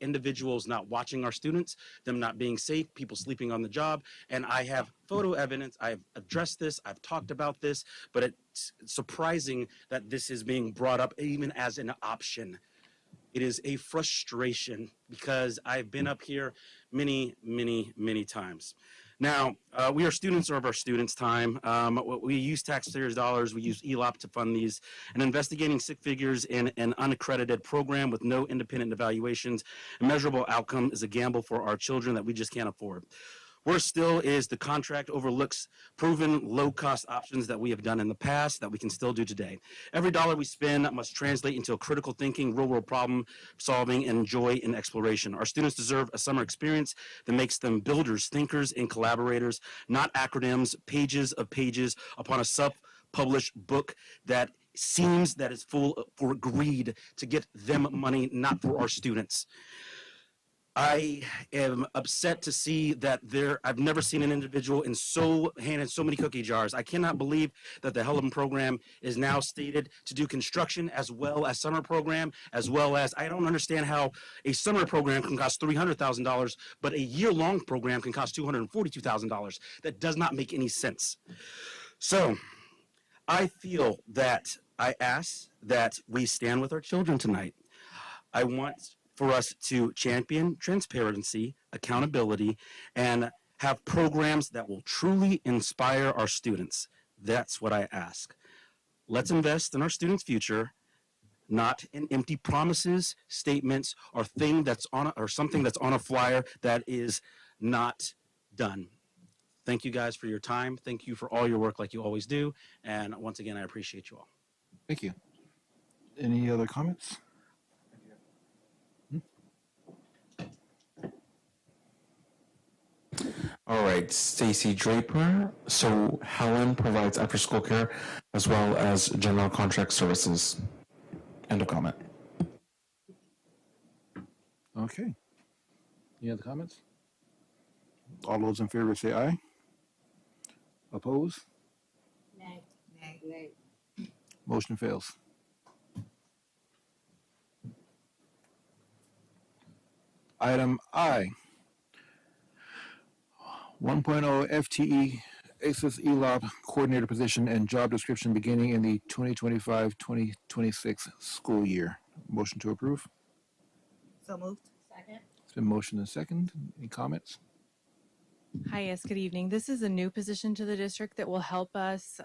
individuals not watching our students, them not being safe, people sleeping on the job, and I have photo evidence. I've addressed this, I've talked about this, but it's surprising that this is being brought up even as an option. It is a frustration because I've been up here many, many, many times. Now, we are students of our students' time. We use taxpayers' dollars. We use ELOP to fund these. And investigating six figures in an unaccredited program with no independent evaluations and measurable outcome is a gamble for our children that we just can't afford. Worse still is the contract overlooks proven low-cost options that we have done in the past that we can still do today. Every dollar we spend must translate into critical thinking, real-world problem solving, and joy in exploration. Our students deserve a summer experience that makes them builders, thinkers, and collaborators, not acronyms, pages of pages upon a self-published book that seems that is full for greed to get them money, not for our students. I am upset to see that I've never seen an individual handed so many cookie jars. I cannot believe that the Helen program is now stated to do construction as well as summer program, as well as, I don't understand how a summer program can cost $300,000, but a year-long program can cost $242,000. That does not make any sense. So I feel that I ask that we stand with our children tonight. I want for us to champion transparency, accountability, and have programs that will truly inspire our students. That's what I ask. Let's invest in our students' future, not in empty promises, statements, or something that's on a flyer that is not done. Thank you guys for your time. Thank you for all your work like you always do. And once again, I appreciate you all. Thank you. Any other comments? All right, Stacy Draper. So Helen provides after-school care as well as general contract services. End of comment. Okay. Any other comments? All those in favor say aye. Oppose? Nay. Nay. Motion fails. Item I, 1.0 FTE ACES ELOP coordinator position and job description beginning in the 2025-2026 school year. Motion to approve? So moved. Second. It's been motion and second. Any comments? Hi, yes, good evening. This is a new position to the district that will help us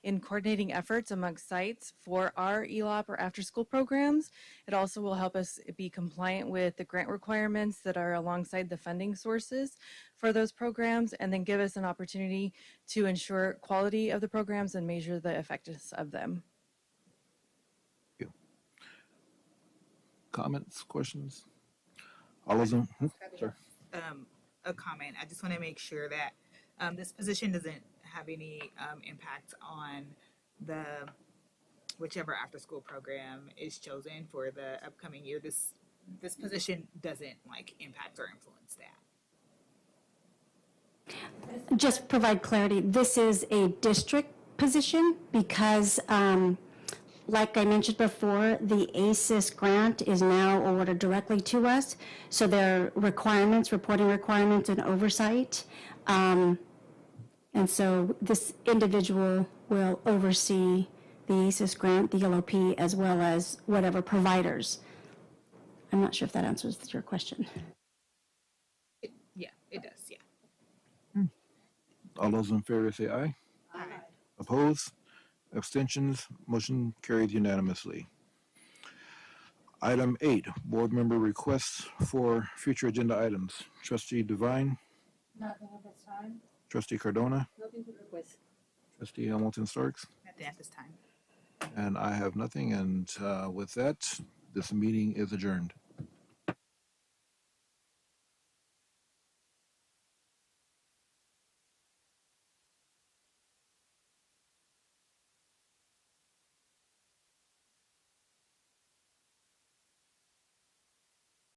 in coordinating efforts amongst sites for our ELOP or after-school programs. It also will help us be compliant with the grant requirements that are alongside the funding sources for those programs, and then give us an opportunity to ensure quality of the programs and measure the effectiveness of them. Thank you. Comments, questions? All those in, sorry. A comment. I just want to make sure that this position doesn't have any impact on the whichever after school program is chosen for the upcoming year. This position doesn't impact or influence that. Just provide clarity, this is a district position because, like I mentioned before, the ACES grant is now awarded directly to us. So there are requirements, reporting requirements and oversight. And so this individual will oversee the ACES grant, the LOP, as well as whatever providers. I'm not sure if that answers your question. Yeah, it does. Yeah. All those in favor say aye. Aye. Oppose? Abstentions? Motion carried unanimously. Item 8, board member requests for future agenda items. Trustee Devine, Nothing at this time. Trustee Cardona, Nothing to request. Trustee Hamilton Starks, Nothing at this time. and I have nothing. And with that, this meeting is adjourned.